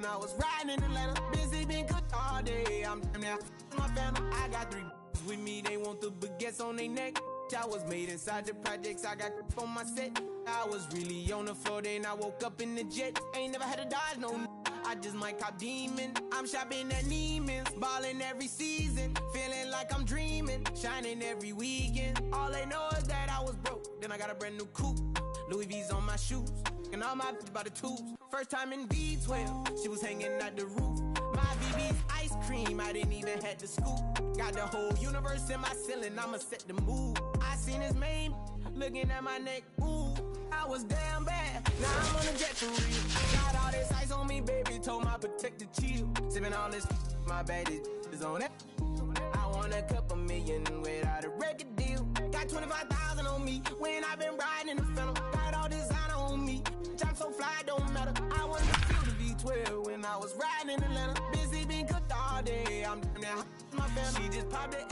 when I was riding in Atlanta. Busy been good all day. I'm now my family. I got 3 with me. They want the baguettes on their neck. I was made inside the projects. I got on my set. I was really on the floor. Then I woke up in the jet. Ain't never had to dodge no. I just might cop demon. I'm shopping at Neiman's, ballin' every season, feeling like I'm dreaming, shining every weekend. All they know is that I was broke. Then I got a brand new coupe, Louis V's on my shoes, and all my by the tubes. First time in B12, she was hanging at the roof. My BB's ice cream, I didn't even have to scoop. Got the whole universe in my ceiling, I'ma set the mood. I seen his main looking at my neck, ooh. I was damn bad, now I'm on a jet for real. Got all this ice on me, baby, told my protector chill. Sipping all this, my bad is on it. I want a couple million without a record deal. Got 25,000 on me when I been riding in the Phantom. Got all designer on me, I'm so fly, don't matter. I wanted to feel the V12 when I was riding in Atlanta. Busy been cooked all day, I'm now my family. She just popped it,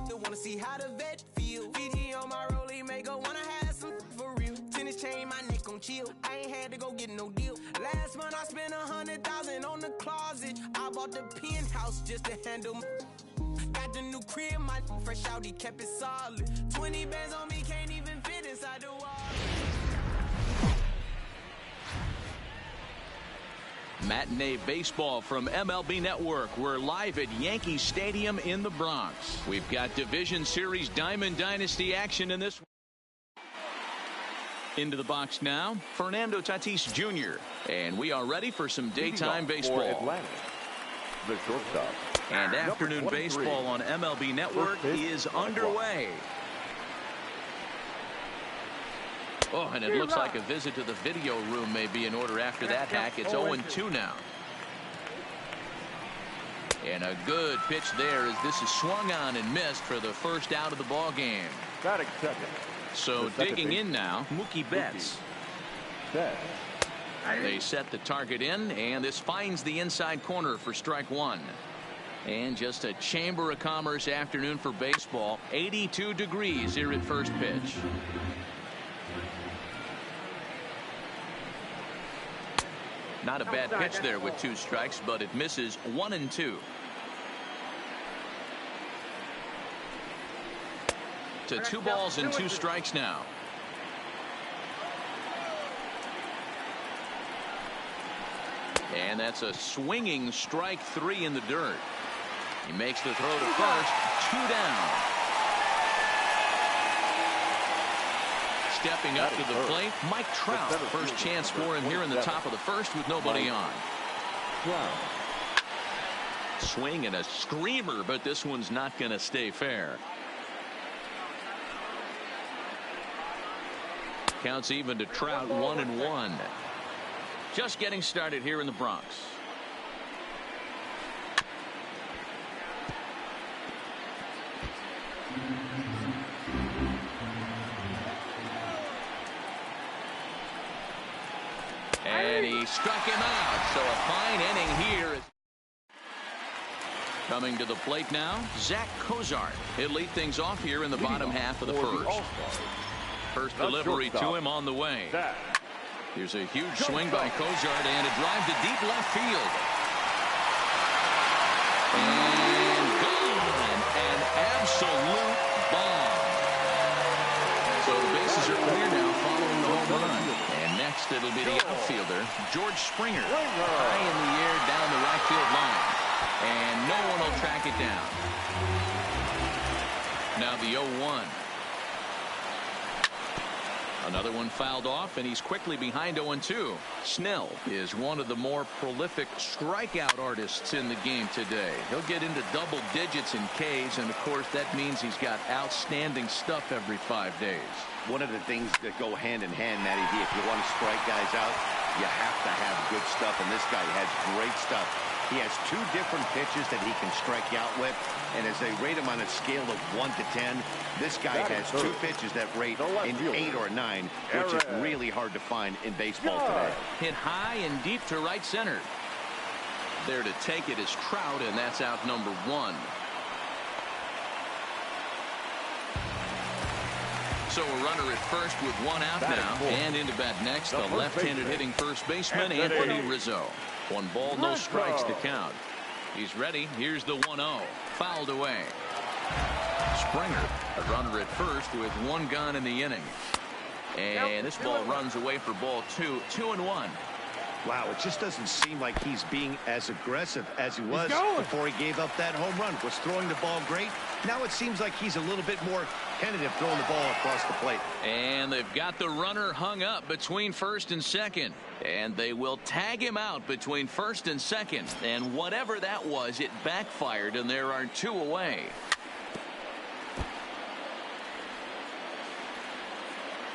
still wanna see how the vet feel. Fiji on my rollie, make her wanna have some for real. Tennis chain, my neck on chill. I ain't had to go get no deal. Last month I spent 100,000 on the closet. I bought the penthouse just to handle. Got the new crib, my fresh out, he kept it solid. 20 bands on me, can't even fit inside the wall. Matinee baseball from MLB Network. We're live at Yankee Stadium in the Bronx. We've got Division Series Diamond Dynasty action in this. Into the box now, Fernando Tatis Jr. And we are ready for some daytime baseball. The shortstop. And afternoon baseball on MLB Network is underway. Oh, and it looks like a visit to the video room may be in order after that hack. It's 0-2 now. And a good pitch there as this is swung on and missed for the first out of the ball game. Batting second. So digging in now, Mookie Betts. They set the target in, and this finds the inside corner for strike one. And just a Chamber of Commerce afternoon for baseball. 82 degrees here at first pitch. Not a bad pitch there with 2 strikes, but it misses 1-2. To 2 balls and 2 strikes now. And that's a swinging strike 3 in the dirt. He makes the throw to first. 2 down. Stepping up to the plate, Mike Trout. First chance for him here in the top of the first with nobody on. Swing and a screamer, but this one's not going to stay fair. Counts even to Trout, 1-1. Just getting started here in the Bronx. And he struck him out. So a fine inning here. Coming to the plate now, Zach Cozart. He'll lead things off here in the bottom half of the first. First delivery to him on the way. Here's a huge swing by Cozart and a drive to deep left field. And gone. An absolute bomb. So the bases are clear now following the home run. And next it'll be the outfielder, George Springer. High in the air down the right field line. And no one will track it down. Now the 0-1. Another one fouled off, and he's quickly behind 0-2. Snell is one of the more prolific strikeout artists in the game today. He'll get into double digits in Ks, and of course that means he's got outstanding stuff every 5 days. One of the things that go hand in hand, Matty D, if you want to strike guys out, you have to have good stuff, and this guy has great stuff. He has 2 different pitches that he can strike you out with, and as they rate him on a scale of 1 to 10, this guy has 2 pitches that rate in 8 or 9, which is really hard to find in baseball today. Hit high and deep to right center. There to take it is Trout, and that's out number 1. So a runner at first with 1 out now, and into bat next, the left-handed hitting first baseman, Anthony Rizzo. 1 ball, no strikes to count. He's ready. Here's the 1-0. Fouled away. Springer, a runner at first with 1 gone in the inning. And this ball runs away for ball 2. 2-1. Wow, it just doesn't seem like he's being as aggressive as he was before he gave up that home run. Was throwing the ball great. Now it seems like he's a little bit more tentative throwing the ball across the plate. And they've got the runner hung up between first and second. And they will tag him out between first and second. And whatever that was, it backfired, and there are 2 away.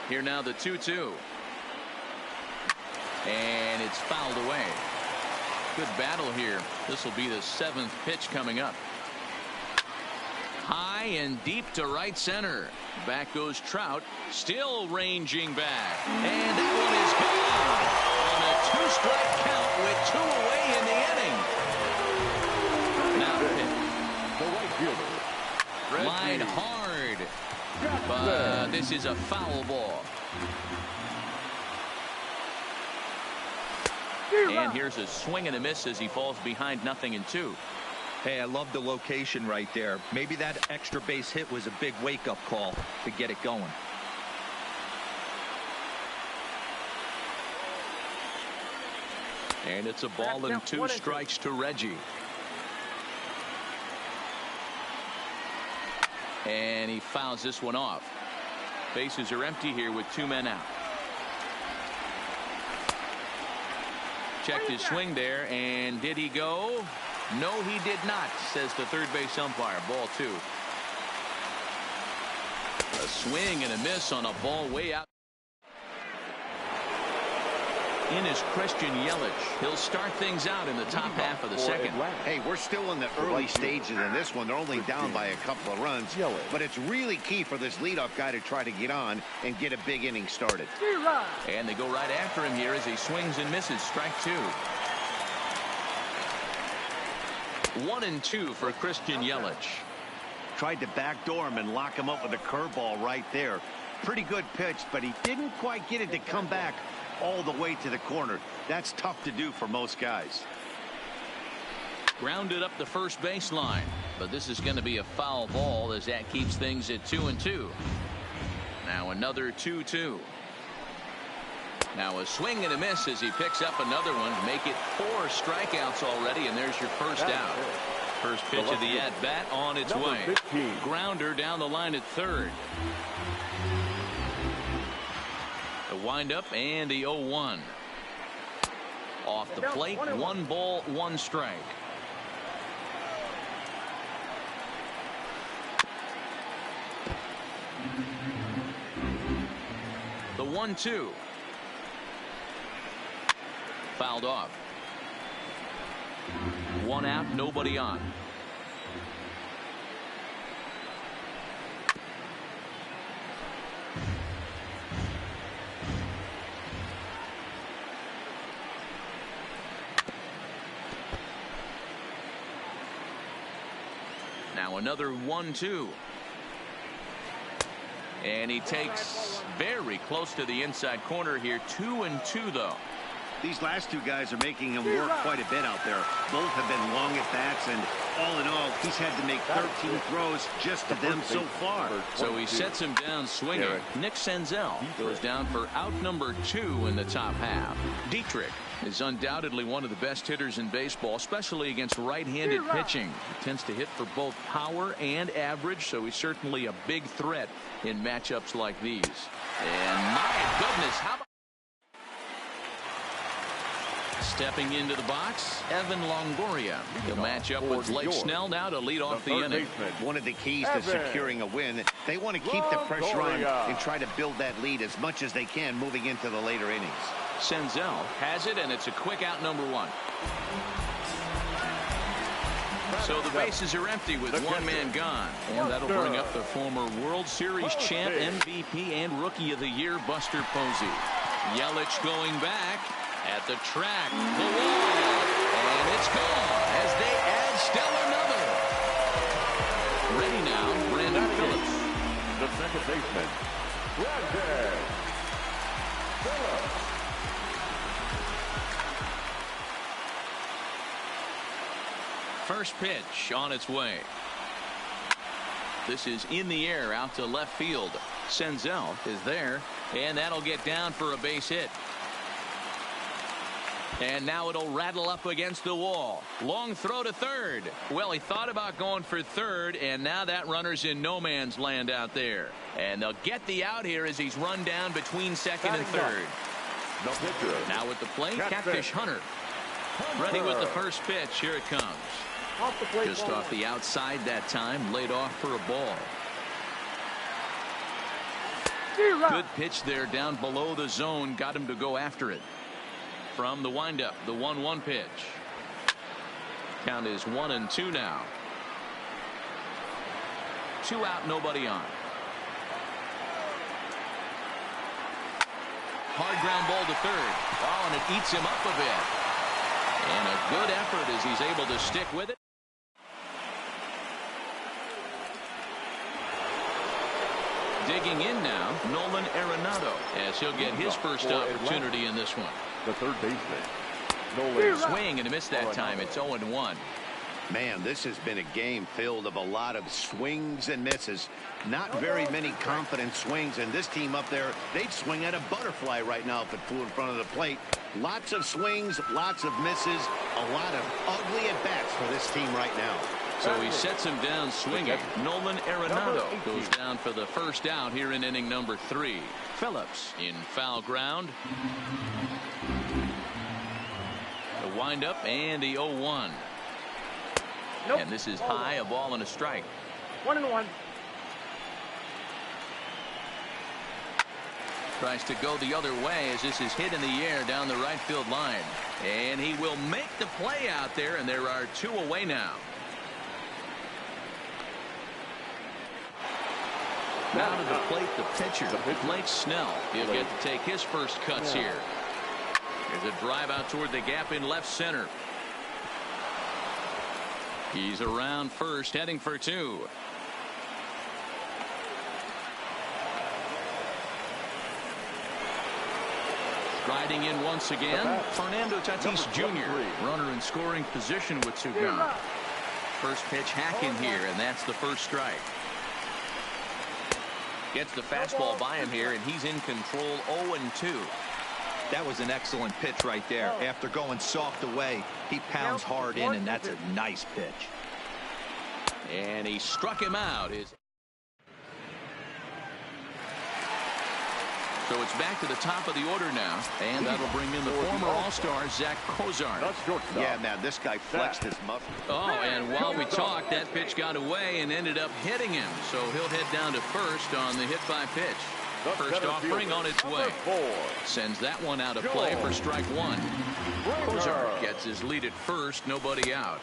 Here now the 2-2. And it's fouled away. Good battle here. This will be the 7th pitch coming up. High and deep to right center. Back goes Trout, still ranging back. And that one is gone on a 2-strike count with 2 away in the inning. Now The right fielder. line hard. But this is a foul ball. And here's a swing and a miss as he falls behind 0-2. Hey, I love the location right there. Maybe that extra base hit was a big wake-up call to get it going. And it's a ball and 2 strikes to Reggie. And he fouls this one off. Bases are empty here with 2 men out. Checked his swing there, and did he go? No, he did not, says the third base umpire. Ball 2. A swing and a miss on a ball way out. In is Christian Yelich. He'll start things out in the top half of the second. Hey, we're still in the early stages in this one. They're only down by a couple of runs. But it's really key for this leadoff guy to try to get on and get a big inning started. And they go right after him here as he swings and misses. Strike 2. 1-2 for Christian Yelich. Tried to backdoor him and lock him up with a curveball right there. Pretty good pitch, but he didn't quite get it to come back all the way to the corner. That's tough to do for most guys. Grounded up the first baseline, but this is going to be a foul ball as that keeps things at 2-2. Now another 2-2. Now a swing and a miss as he picks up another one to make it 4 strikeouts already, and there's your first out. First pitch of the at-bat on its way. Grounder down the line at third. The windup and the 0-1. Off the plate, 1 ball, 1 strike. The 1-2. Fouled off. 1 out, nobody on. Now another 1-2. And he takes very close to the inside corner here. 2-2 though. These last 2 guys are making him work quite a bit out there. Both have been long at bats, and all in all, he's had to make 13 throws just to them so far. So he sets him down swinging. Nick Senzel goes down for out number 2 in the top half. Dietrich is undoubtedly one of the best hitters in baseball, especially against right-handed pitching. He tends to hit for both power and average, so he's certainly a big threat in matchups like these. And my goodness, how about stepping into the box, Evan Longoria. He'll match up with Blake Snell now to lead off the inning. One of the keys to securing a win, they want to keep the pressure on and try to build that lead as much as they can moving into the later innings. Senzel has it, and it's a quick out number 1. So the bases are empty with 1 man gone. And that'll bring up the former World Series champ, MVP, and Rookie of the Year, Buster Posey. Yelich going back at the track, the wall, and it's gone as they add still another. Ready now, Brandon Phillips. The second baseman, Brandon Phillips. First pitch on its way. This is in the air out to left field. Senzel is there, and that'll get down for a base hit. And now it'll rattle up against the wall. Long throw to third. Well, he thought about going for third, and now that runner's in no man's land out there. And they'll get the out here as he's run down between second and third. No pitcher. Now at the plate, Catfish Hunter. Ready with the first pitch. Here it comes. Just off the outside that time, laid off for a ball. Good pitch there down below the zone. Got him to go after it. From the windup, the 1-1 pitch. Count is 1-2 now. 2 out, nobody on. Hard ground ball to third. Oh, and it eats him up a bit. And a good effort as he's able to stick with it. Digging in now, Nolan Arenado, as he'll get his first opportunity in this one. The third baseman. Nolan. Swing and a miss that time. It's 0-1. Man, this has been a game filled of a lot of swings and misses. Not very many confident swings, and this team up there, they'd swing at a butterfly right now if it flew in front of the plate. Lots of swings, lots of misses, a lot of ugly at-bats for this team right now. So he sets him down swinging. Nolan Arenado goes down for the first out here in inning number 3. Phillips in foul ground. The windup and the 0-1. Nope. And this is high, a ball and a strike. 1-1. Tries to go the other way as this is hit in the air down the right field line. And he will make the play out there, and there are 2 away now. Now to the plate, the pitcher, Blake Snell. He'll get to take his first cuts here. There's a drive out toward the gap in left center. He's around first, heading for 2. Striding in once again, Fernando Tatis Jr. Runner in scoring position with 2 gone. First pitch hack in here, and that's the first strike. Gets the fastball by him here, and he's in control. 0-2. That was an excellent pitch right there. After going soft away, he pounds hard in, and that's a nice pitch. And he struck him out. So it's back to the top of the order now, and that'll bring in the former All-Star Zach Kozar. Yeah, man, this guy flexed his muscle. Oh, and while we talked, that pitch got away and ended up hitting him. So he'll head down to first on the hit by pitch. First offering on its way. Sends that one out of play for strike 1. Kozar gets his lead at first, nobody out.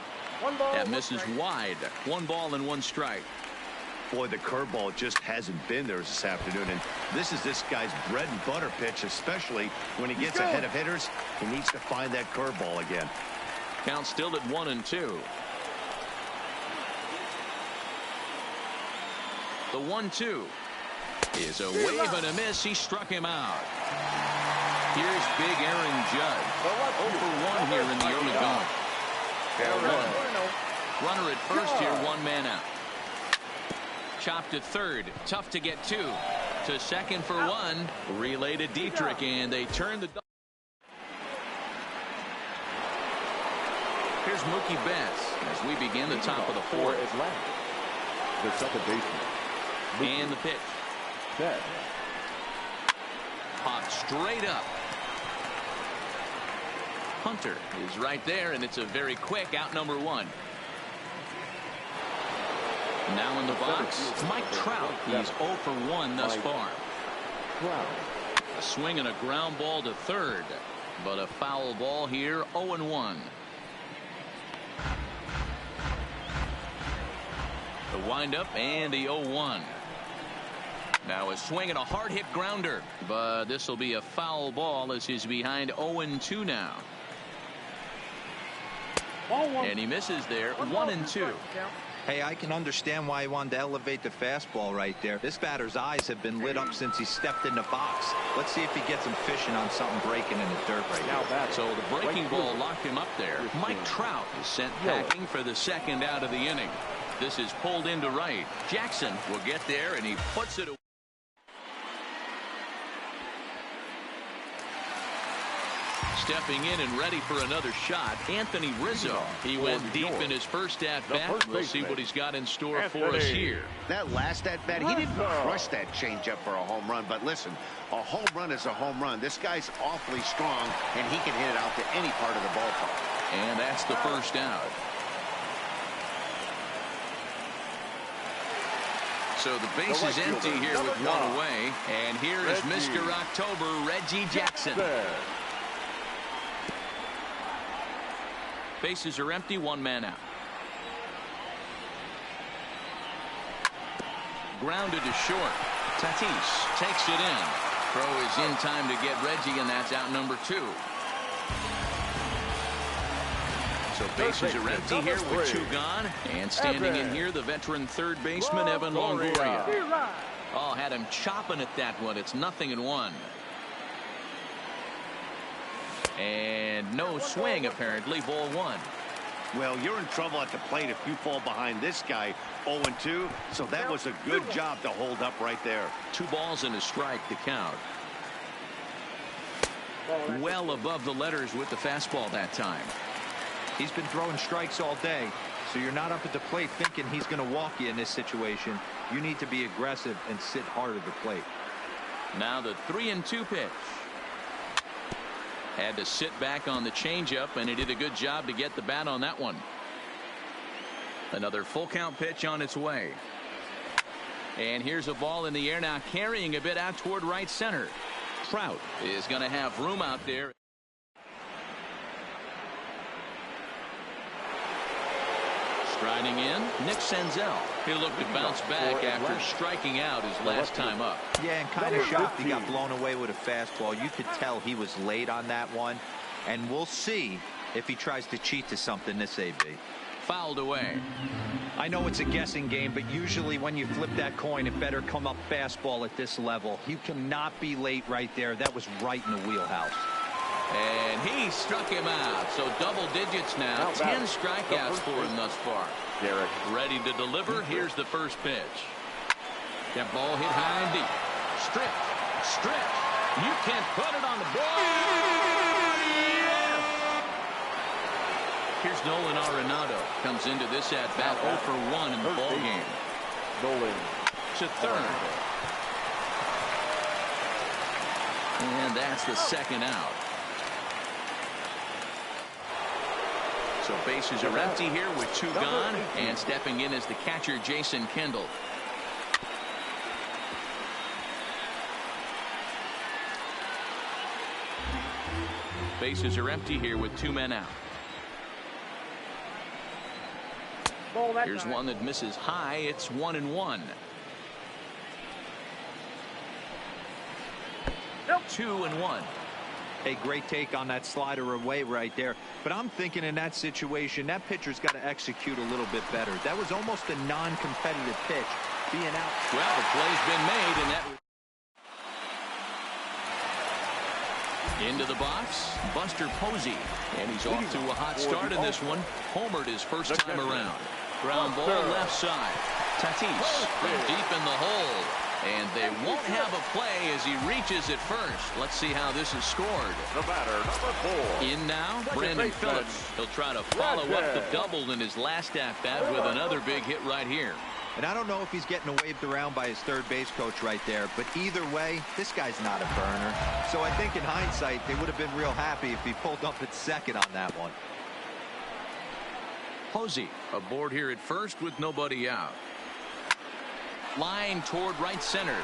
That misses wide. 1 ball and 1 strike. Boy, the curveball just hasn't been there this afternoon, and this is this guy's bread and butter pitch, especially when he gets ahead of hitters. He needs to find that curveball again. Count still at 1-2. The 1-2 is a wave and a miss. He struck him out. Here's big Aaron Judge. 0 for 1 here in the early going. Runner at first here, 1 man out. Chopped to third. Tough to get 2. To second for 1. Relay to Dietrich, and they turn the. Here's Mookie Betts as we begin the top of the 4th. The second baseman. And the pitch. Betts. Popped straight up. Hunter is right there, and it's a very quick out number 1. Now in the box, Mike Trout. He's 0 for 1 thus far. A swing and a ground ball to third, but a foul ball here. 0-1. The windup and the 0-1. Now a swing and a hard hit grounder, but this will be a foul ball as he's behind 0-2 now. And he misses there. 1-2. Hey, I can understand why he wanted to elevate the fastball right there. This batter's eyes have been lit up since he stepped in the box. Let's see if he gets him fishing on something breaking in the dirt right now. So the breaking ball locked him up there. Mike Trout is sent packing for the second out of the inning. This is pulled into right. Jackson will get there, and he puts it away. Stepping in and ready for another shot, Anthony Rizzo. He went deep in his first at-bat. We'll see what he's got in store for us here. That last at-bat, he didn't crush that changeup for a home run. But listen, a home run is a home run. This guy's awfully strong, and he can hit it out to any part of the ballpark. And that's the first out. So the base is empty here with one away. And here is Mr. October, Reggie Jackson. Bases are empty, one man out. Grounded to short. Tatis takes it in. Throw is in time to get Reggie, and that's out number 2. So bases are empty here with 2 gone. And standing in here, the veteran third baseman, Evan Longoria. Oh, had him chopping at that one. It's 0-1. And no swing, apparently. Ball 1. Well, you're in trouble at the plate if you fall behind this guy 0-2. So that was a good job to hold up right there. 2 balls and a strike to count. Well above the letters with the fastball that time. He's been throwing strikes all day, so you're not up at the plate thinking he's going to walk you in this situation. You need to be aggressive and sit hard at the plate. Now the 3-2 pitch. Had to sit back on the changeup, and he did a good job to get the bat on that one. Another full count pitch on its way. And here's a ball in the air now, carrying a bit out toward right center. Trout is going to have room out there. Striding in, Nick Senzel. He'll look to bounce back after striking out his last time up. Yeah, and kind of shocked he got blown away with a fastball. You could tell he was late on that one. And we'll see if he tries to cheat to something this AB. Fouled away. I know it's a guessing game, but usually when you flip that coin, it better come up fastball at this level. You cannot be late right there. That was right in the wheelhouse. And he struck him out. So double digits now. 10 strikeouts for him thus far. Derek. Ready to deliver. Here's the first pitch. That ball hit high and deep. Stripped. You can't put it on the board. Yes! Here's Nolan Arenado. Comes into this at-bat 0 for 1 in the ball game. Nolan To third. And that's the second out. So bases are empty here with 2 gone, and stepping in is the catcher, Jason Kendall. Bases are empty here with 2 men out. Here's one that misses high. It's 1-1. 2-1. A great take on that slider away right there. But I'm thinking in that situation, that pitcher's got to execute a little bit better. That was almost a non-competitive pitch being out. Well, the play's been made, and that into the box, Buster Posey, and he's off to a hot start in this one. Homered his first time around. Ground ball left side. Tatis from deep in the hole. And they won't have a play as he reaches it first. Let's see how this is scored. The batter, number 4. In now, Brandon Phillips. He'll try to follow up the double in his last at-bat with another big hit right here. And I don't know if he's getting waved around by his third base coach right there, but either way, this guy's not a burner. So I think in hindsight, they would have been real happy if he pulled up at second on that one. Posey aboard here at first with nobody out. Line toward right center.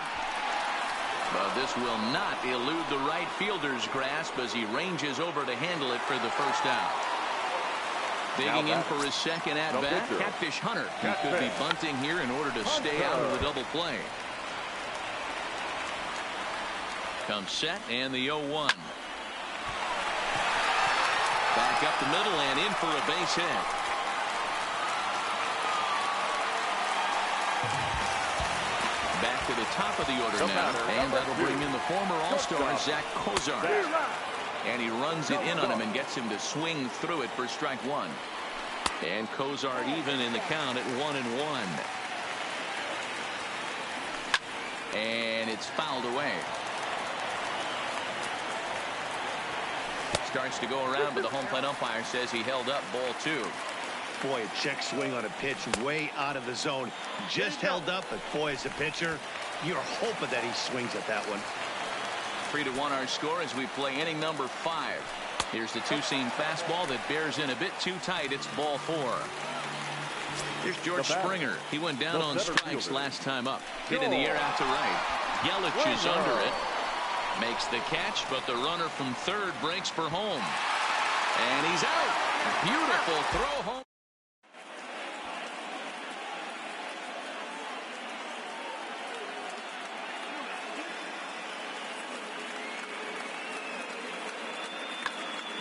But this will not elude the right fielder's grasp as he ranges over to handle it for the first out. Digging in for his second at-bat, Catfish Hunter. He could be bunting here in order to stay out of the double play. Comes set and the 0-1. Back up the middle and in for a base hit. top of the order now, and that'll bring in the former All-Star Zach Kozar. And he runs it in on him and gets him to swing through it for strike one. And Kozar even in the count at 1-1. And it's fouled away. Starts to go around, but the home plate umpire says he held up ball 2. Boy, a check swing on a pitch way out of the zone. Just held up, but boy, as a pitcher, you're hoping that he swings at that one. 3-1 our score as we play inning number 5. Here's the two-seam fastball that bears in a bit too tight. It's ball 4. Here's George Springer. He went down on strikes last time up. Hit in the air out to right. Yelich is under it. Makes the catch, but the runner from third breaks for home. And he's out. Beautiful throw home.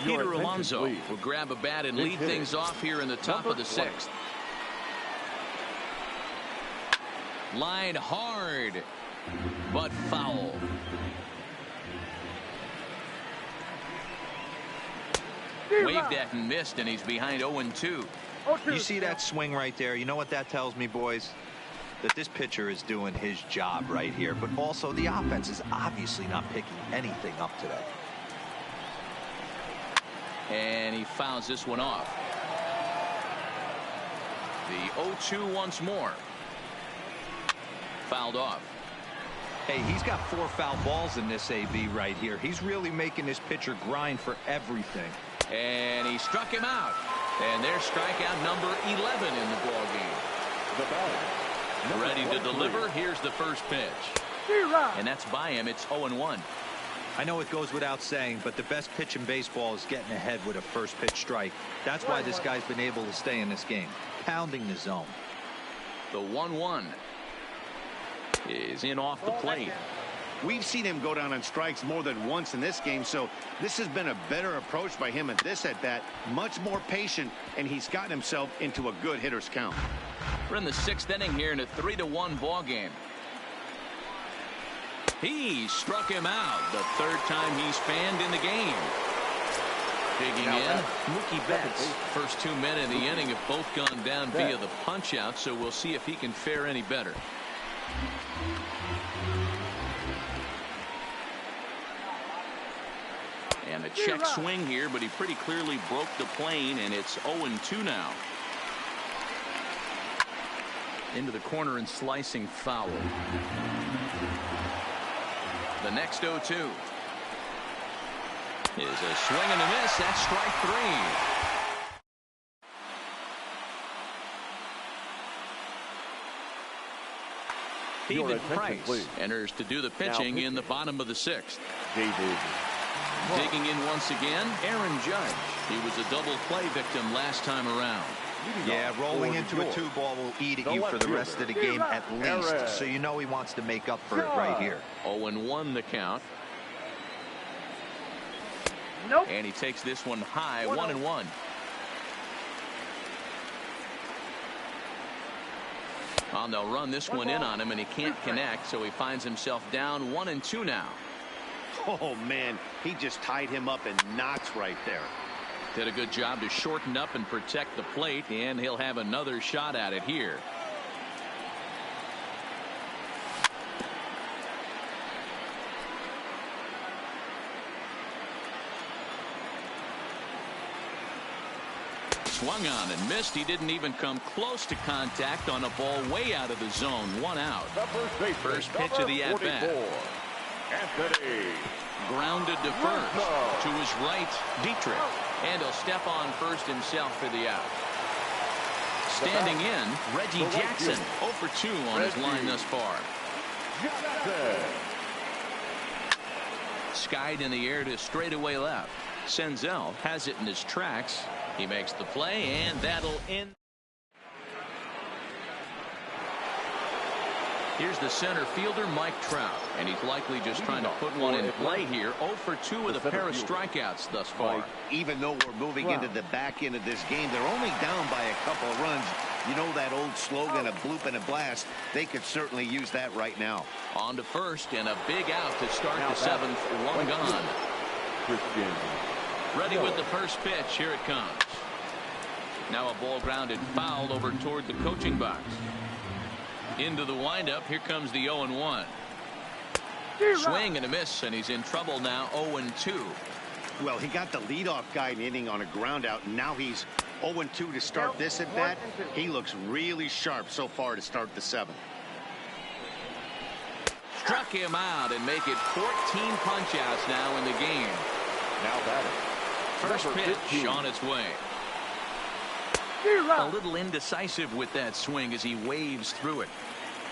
Peter Alonso will grab a bat and lead things off here in the top of the 6th. Line hard, but foul. Waved at and missed, and he's behind 0-2. You see that swing right there? You know what that tells me, boys? That this pitcher is doing his job right here, but also the offense is obviously not picking anything up today. And he fouls this one off. The 0-2 once more. Fouled off. Hey, he's got 4 foul balls in this AB right here. He's really making this pitcher grind for everything. And he struck him out. And there's strikeout number 11 in the ball game. Ready to deliver. Here's the first pitch. And that's by him. It's 0-1. I know it goes without saying, but the best pitch in baseball is getting ahead with a first pitch strike. That's why this guy's been able to stay in this game, pounding the zone. The 1-1 is in off the plate. We've seen him go down on strikes more than once in this game, so this has been a better approach by him at this at-bat. Much more patient, and he's gotten himself into a good hitter's count. We're in the 6th inning here in a 3-1 ball game. He struck him out the 3rd time he's fanned in the game. Digging in, Mookie Betts. First 2 men in the inning have both gone down via the punch out, so we'll see if he can fare any better. And a check swing here, but he pretty clearly broke the plane, and it's 0-2 now. Into the corner and slicing foul. The next 0-2 is a swing and a miss. That's strike 3. David Price enters to do the pitching in the bottom of the 6th. Digging in once again, Aaron Judge. He was a double play victim last time around. Yeah, rolling into a 2-ball will eat at you for the rest of the game at least, so you know he wants to make up for it right here. 0-1 the count. And he takes this one high, 1-1. Well, they'll run this one in on him, and he can't connect, so he finds himself down 1-2 now. Oh, man, he just tied him up in knots right there. Did a good job to shorten up and protect the plate, and he'll have another shot at it here. Swung on and missed. He didn't even come close to contact on a ball way out of the zone. 1 out. First pitch of the at-bat. Grounded to first. To his right, Dietrich. And he'll step on first himself for the out. Standing in, Reggie Jackson. 0 for 2 on his line thus far. Skied in the air to straightaway left. Senzel has it in his tracks. He makes the play, and that'll end. Here's the center fielder, Mike Trout, and he's likely just trying to put one in play here. 0 for 2 with a pair of strikeouts thus far. Even though we're moving into the back end of this game, they're only down by a couple of runs. You know that old slogan, a bloop and a blast? They could certainly use that right now. On to first, and a big out to start the seventh. One gone. Ready with the first pitch. Here it comes. Now a ball grounded foul over toward the coaching box. Into the windup. Here comes the 0-1. Swing and a miss, and he's in trouble now. 0-2. Well, he got the leadoff guy inning on a ground out, and now he's 0-2 to start this at bat. He looks really sharp so far to start the seventh. Struck him out and make it 14 punch-outs now in the game. Now batting. First pitch on its way. A little indecisive with that swing as he waves through it.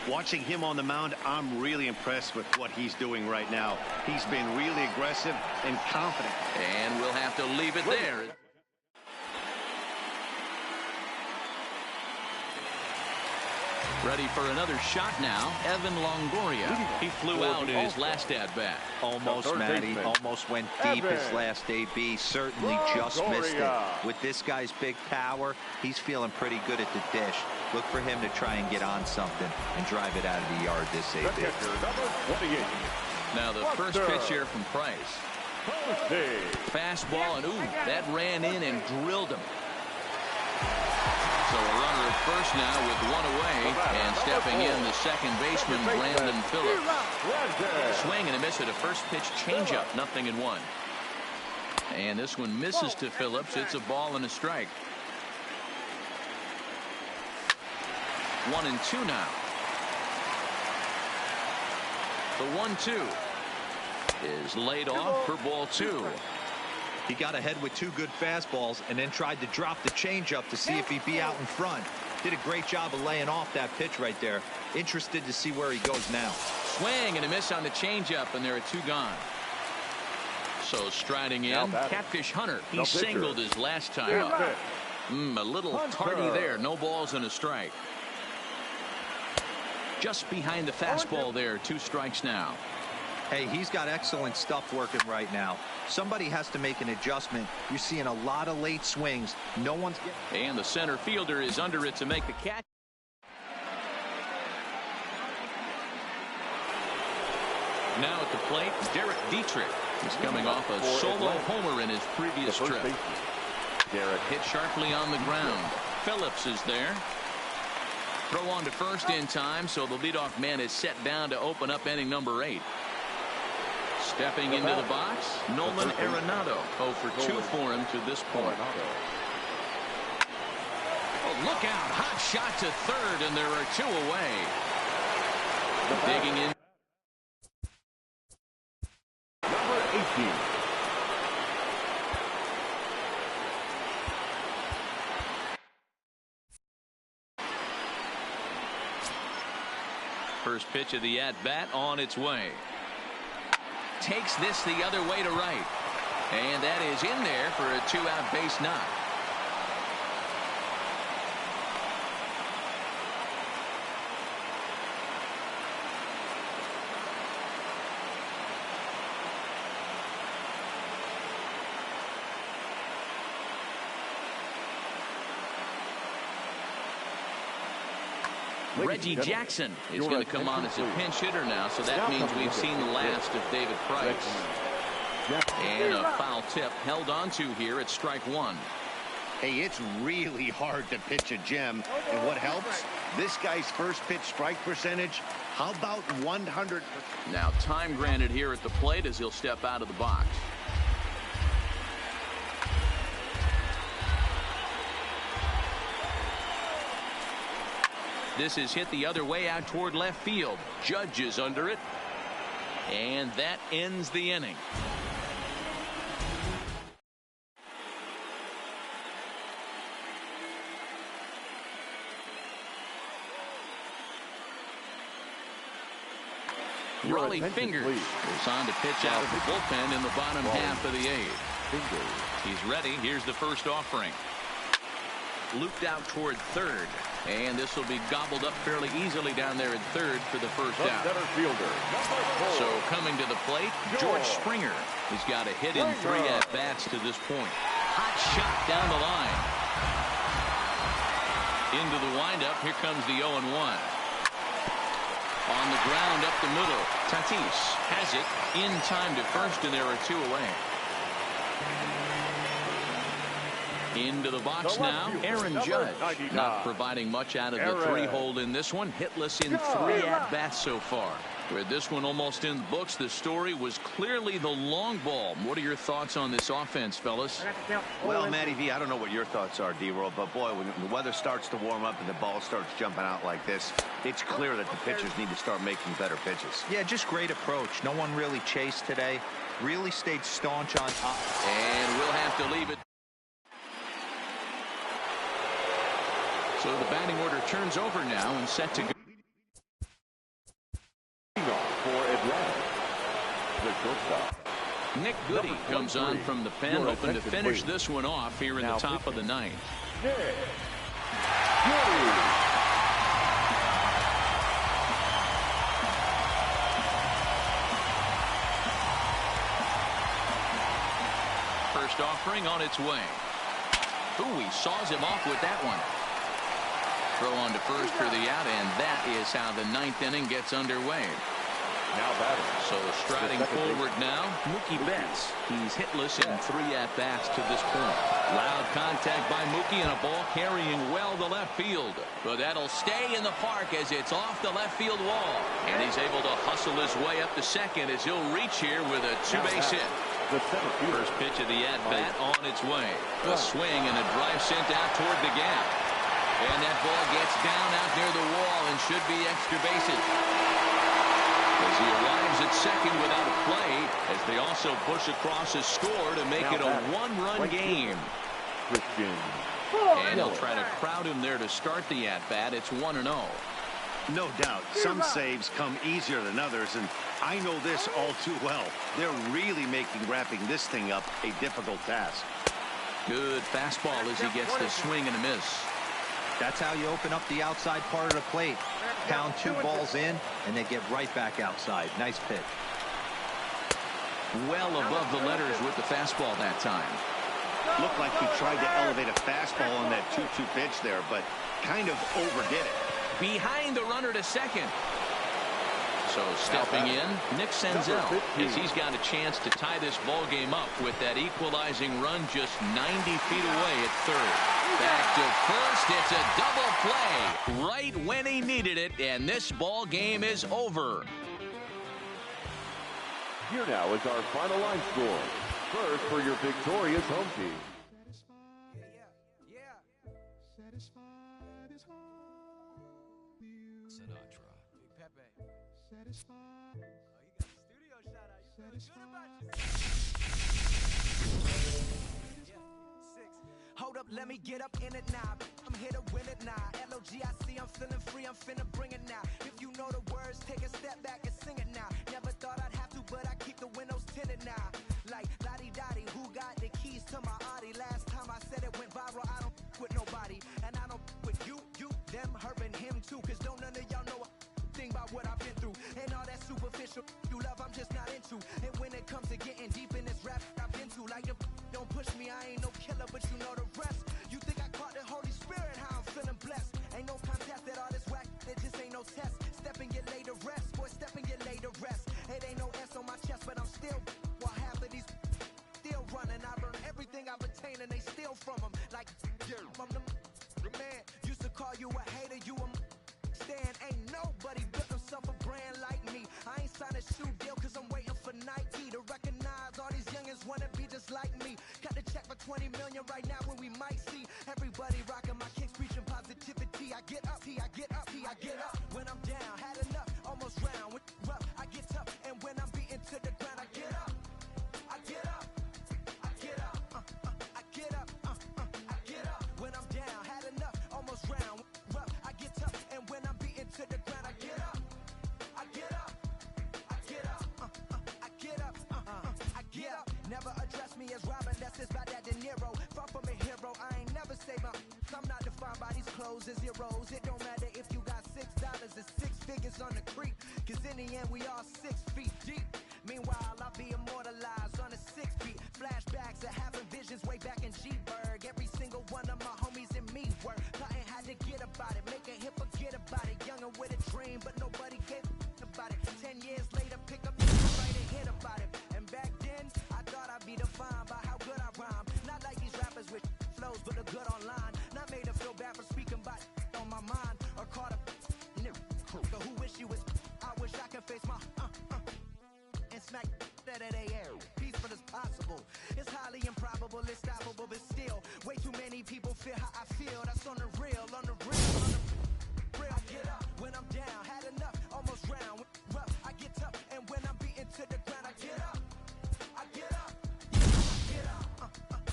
Watching him on the mound, I'm really impressed with what he's doing right now. He's been really aggressive and confident. And we'll have to leave it there. Ready for another shot now. Evan Longoria. He flew out in his last at-bat. Almost, Matty. Almost went deep his last AB. Certainly just missed it. With this guy's big power, he's feeling pretty good at the dish. Look for him to try and get on something and drive it out of the yard this AB. Now the first pitch here from Price. Fastball, and ooh, that ran in and drilled him. So a runner at first now with one away, and stepping in the second baseman, Brandon Phillips. Swing and a miss at a first pitch changeup, 0-1. And this one misses to Phillips. It's a ball and a strike. 1-2 now. The 1-2 is laid off for ball 2. He got ahead with 2 good fastballs and then tried to drop the changeup to see if he'd be out in front. Did a great job of laying off that pitch right there. Interested to see where he goes now. Swing and a miss on the changeup, and there are 2 gone. So striding in, Catfish Hunter. He singled his last time up. A little tardy there. No balls and a strike. Just behind the fastball there. 2 strikes now. Hey, he's got excellent stuff working right now. Somebody has to make an adjustment. You're seeing a lot of late swings. No one's getting... And the center fielder is under it to make the catch. Now at the plate, Derek Dietrich. He's coming off a solo homer in his previous trip. Derek hit sharply on the ground. Phillips is there. Throw on to first in time, so the leadoff man is set down to open up inning number 8. Stepping into the box, Nolan Arenado. 0 for 2 for him to this point. Oh, look out. Hot shot to third, and there are 2 away. Digging in. Number 18. First pitch of the at-bat on its way. Takes this the other way to right. And that is in there for a 2-out base knock. Reggie Jackson is going to come on as a pinch hitter now, so that means we've seen the last of David Price. And a foul tip held on to here at strike 1. Hey, it's really hard to pitch a gem, and what helps? This guy's first pitch strike percentage, how about 100? Now time granted here at the plate as he'll step out of the box. This is hit the other way out toward left field. Judge is under it. And that ends the inning. Raleigh Fingers is on to pitch out of the bullpen in the bottom half of the 8th. He's ready. Here's the first offering. Looped out toward third. And this will be gobbled up fairly easily down there at third for the first out. So coming to the plate, George Springer. He's got a hit in 3 at-bats to this point. Hot shot down the line. Into the windup. Here comes the 0-1. On the ground up the middle. Tatis has it in time to first, and there are 2 away. Into the box now. Aaron Judge not providing much out of the 3-hole in this one. Hitless in 3 at-bats so far. With this one almost in the books, the story was clearly the long ball. What are your thoughts on this offense, fellas? Well, Matty V, I don't know what your thoughts are, D-Roll, but boy, when the weather starts to warm up and the ball starts jumping out like this, it's clear that the pitchers need to start making better pitches. Yeah, just great approach. No one really chased today. Really stayed staunch on top. And we'll have to leave it. So the batting order turns over now and set to go. For Atlanta, the shortstop. Nick Goody comes on from the pen, hoping to finish this one off here in the top of the 9th. Nick Goody. First offering on its way. Ooh, he saws him off with that one. Throw on to first for the out, and that is how the 9th inning gets underway. Now batting. So striding forward now, Mookie Betts. He's hitless in 3 at-bats to this point. Loud contact by Mookie and a ball carrying well to left field. But that'll stay in the park as it's off the left field wall. And he's able to hustle his way up to second as he'll reach here with a 2-base hit. First pitch of the at-bat on its way. A swing and a drive sent out toward the gap. And that ball gets down out near the wall and should be extra bases. As he arrives at second without a play, as they also push across a score to make it a 1-run game. And he'll try to crowd him there to start the at-bat. It's 1-0. No doubt, some saves come easier than others, and I know this all too well. They're really making wrapping this thing up a difficult task. Good fastball as he gets the swing and a miss. That's how you open up the outside part of the plate. Pound 2 balls in, and they get right back outside. Nice pitch. Well above the letters with the fastball that time. Looked like he tried to elevate a fastball on that 2-2 pitch there, but kind of overdid it. Behind the runner to second. So stepping in, Nick Senzel, as he's got a chance to tie this ball game up with that equalizing run just 90 feet away at third. Back to first, it's a double play right when he needed it, and this ball game is over. Here now is our final line score. First for your victorious home team. Hold up, let me get up in it now. I'm here to win it now. LOGIC, I'm feeling free, I'm finna bring it now. If you know the words, take a step back and sing it now. Never thought I'd have to, but I keep the windows tinted now. Like, lottie-dottie, who got the keys to my Audi? Last time I said it went viral, I don't with nobody. And I don't with you, them, her, and him too. Cause don't none of y'all know a thing about what I've been through. And all that superficial you love, I'm just not into. And when it comes to getting deep in this rap I've been to, like the don't push me, I ain't no killer, but you know the rest. You think I caught the Holy Spirit, how I'm feeling blessed. Ain't no contest at all this whack, it just ain't no test. Step and get laid to rest, boy, step and get laid to rest. It ain't no S on my chest, but I'm still, while half of these still running. I learned everything I've attained and they steal from them. Like, I'm the man, used to call you a hater, you a stand. Ain't nobody built himself a brand like me. I ain't signed a shoe deal cause I'm waiting for Nike to recognize all these youngins wanna be just like me. Got the check for 20 million right now when we might see everybody rocking my kicks, preaching positivity. I get up, I get up, I get up. When I'm down, had enough, almost round. When rough, I get tough, and when I'm beaten to the ground, I get up, I get up, I get up, I get up, I get up. When I'm down, had enough, almost round. Rough, I get tough, and when I'm beaten to the ground, I get up, I get up, I get up, I get up, I get up. Never address me as Robin, that's just by that De Niro. Far from a hero, I ain't never say my. I'm not defined by these clothes and zeros. It don't matter if you got $6 or 6 figures on the creek. Cause in the end, we all 6 feet deep. Meanwhile, I'll be immortalized on a 6 feet. Flashbacks of having visions way back in G-Berg. Every single one of my homies and me were plotting how to get a running with a dream, but nobody gave about it. 10 years later, pick up the right and hit about it. And back then, I thought I'd be defined by how good I rhyme. Not like these rappers with flows, but a good online. Not made to feel bad for speaking about on my mind. Or caught up who wish you was. I wish I could face my and smack that at air. Peaceful as possible. It's highly improbable, it's stoppable, but still, way too many people feel how I feel. That's on the real, on the real, on the real. I get up when I'm down, had enough, almost round. Rough, I get tough, and when I'm beaten to the ground, I get up. I get up. I get up.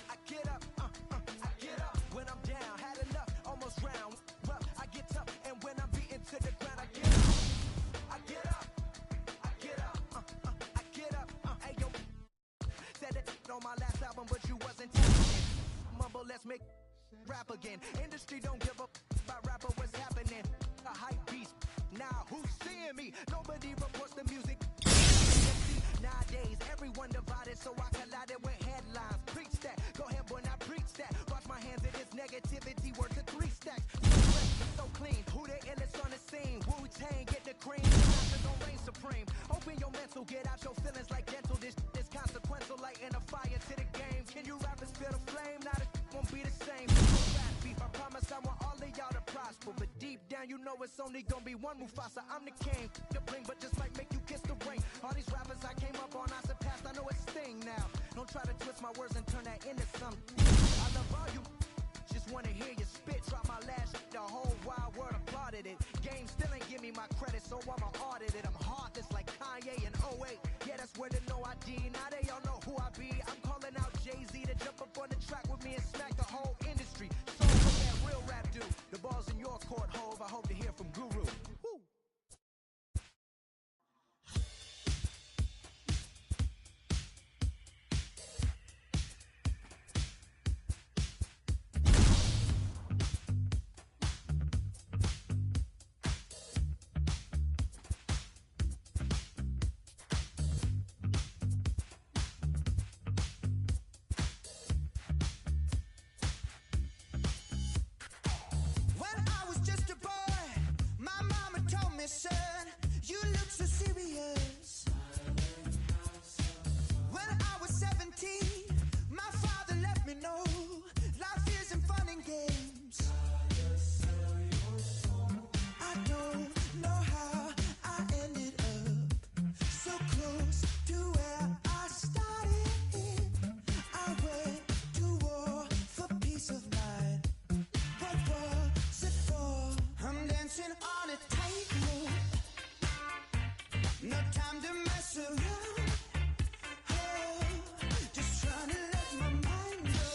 I get up. I get up when I'm down, had enough, almost round. Rough, I get tough, and when I'm beaten to the ground, I get up. I get up. I get up. I get up. Hey yo, said it on my last album, but you wasn't tapping in. Mumble, let's make rap again. Industry don't give up about rapper, what's happening? A hype beast. Now who's seeing me? Nobody reports the music. Nowadays, everyone divided, so I collided with headlines. Preach that. Go ahead, boy, now preach that. Wash my hands of this negativity, worth of 3 stacks. So clean. Who the illest on the scene? Wu-Tang, get the cream. The masters don't reign supreme. Open your mental, get out your feelings like dental. This is consequential, lighting a fire to the game. Can you rappers feel the flame? Now the won't be the same. Beef, I promise I want all of y'all to prosper, but deep down you know it's only gonna be one Mufasa. I'm the king, the bling, but just might make you kiss the ring. All these rappers I came up on, I surpassed, I know it's sting now. Don't try to twist my words and turn that into something. I love all you, just wanna hear you spit. Drop my last shit, the whole wild world applauded it. Game still ain't give me my credit, so I'ma audit it. I'm heartless like Kanye in 08. Yeah, that's where the no ID. Now they all know who I be. I'm calling out Jay-Z to jump up on the track with me and smack the whole industry. So what that real rap do? The ball's in your court, Hove. I hope to hear from Guru. Woo. Son, you look so serious. When I was 17, my father let me know life isn't fun and games. I don't know how I ended up so close to where I started. I went to war for peace of mind. What was it for? I'm dancing on a tightrope. No time to mess around. Oh, just trying to let my mind go.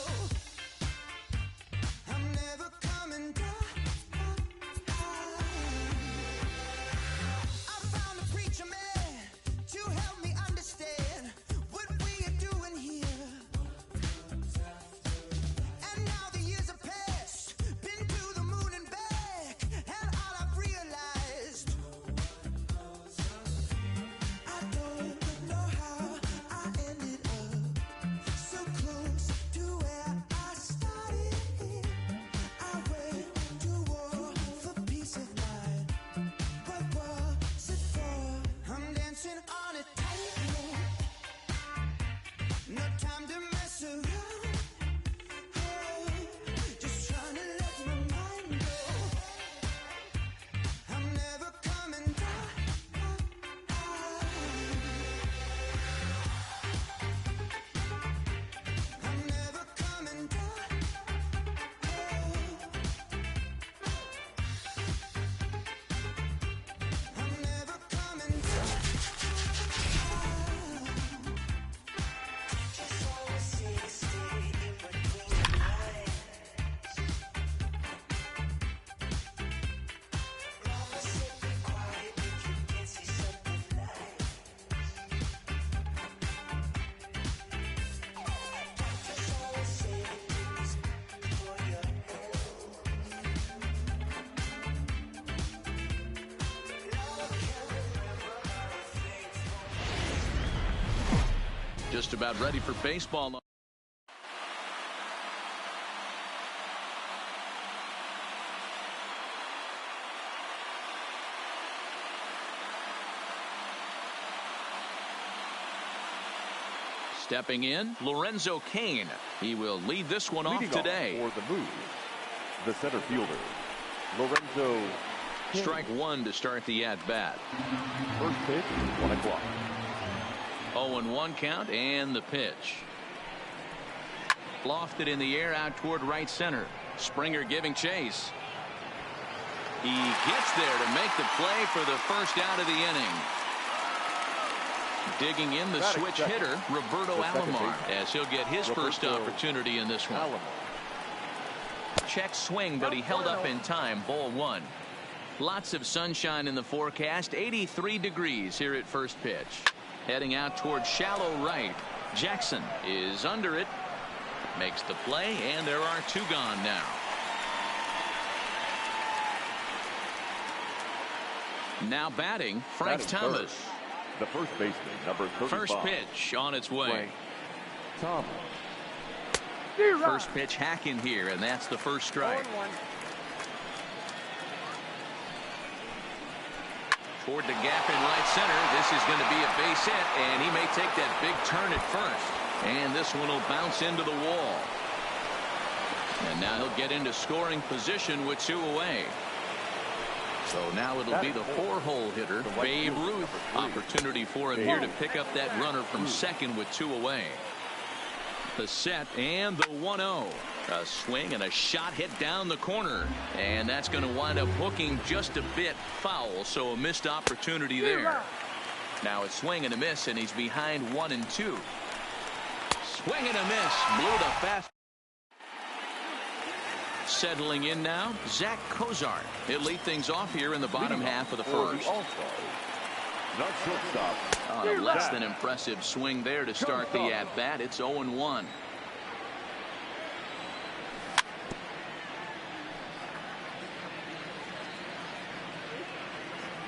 I'm never coming down. I found a preacher man to help me understand what we are doing here. And now the years have passed, been to the moon and back, and all I've realized, I don't know how I ended up so close to where I started. I went to war for peace of mind. What was it for? I'm dancing on a tightrope. No time to mess around. Oh, just trying to let my mind go. I'm never coming down. I'm never coming down. I'm never coming down. Just always stay in between the lines. Mama said be quiet if you can see something nice. Just always say things for your health. Now I can't remember all the things. Just about ready for baseball. Stepping in, Lorenzo Cain. He will lead this one off today. For the move, the center fielder, Lorenzo Cain. Strike one to start the at-bat. First pitch, 1 o'clock. 0-1 count, and the pitch. Lofted in the air out toward right center. Springer giving chase. He gets there to make the play for the first out of the inning. Digging in the switch hitter, Roberto Alomar, as he'll get his first opportunity in this one. Check swing, but he held up in time. Ball one. Lots of sunshine in the forecast. 83 degrees here at first pitch. Heading out towards shallow right. Jackson is under it. Makes the play, and there are two gone now. Now batting, Frank Thomas. The first baseman, number 35. First pitch on its way. Thomas. First pitch hack in here, and that's the first strike. Toward the gap in right center. This is going to be a base hit, and he may take that big turn at first. And this one will bounce into the wall. And now he'll get into scoring position with two away. So now it'll be the four-hole hitter, Babe Ruth. Opportunity for him here to pick up that runner from second with two away. The set and the 1-0. A swing and a shot hit down the corner. And that's going to wind up hooking just a bit foul. So a missed opportunity there. Now a swing and a miss, and he's behind 1-2. Swing and a miss. Blew the fast. Settling in now, Zach Cozart. He'll lead things off here in the bottom half of the first. On a less than impressive swing there to start the at-bat. It's 0-1.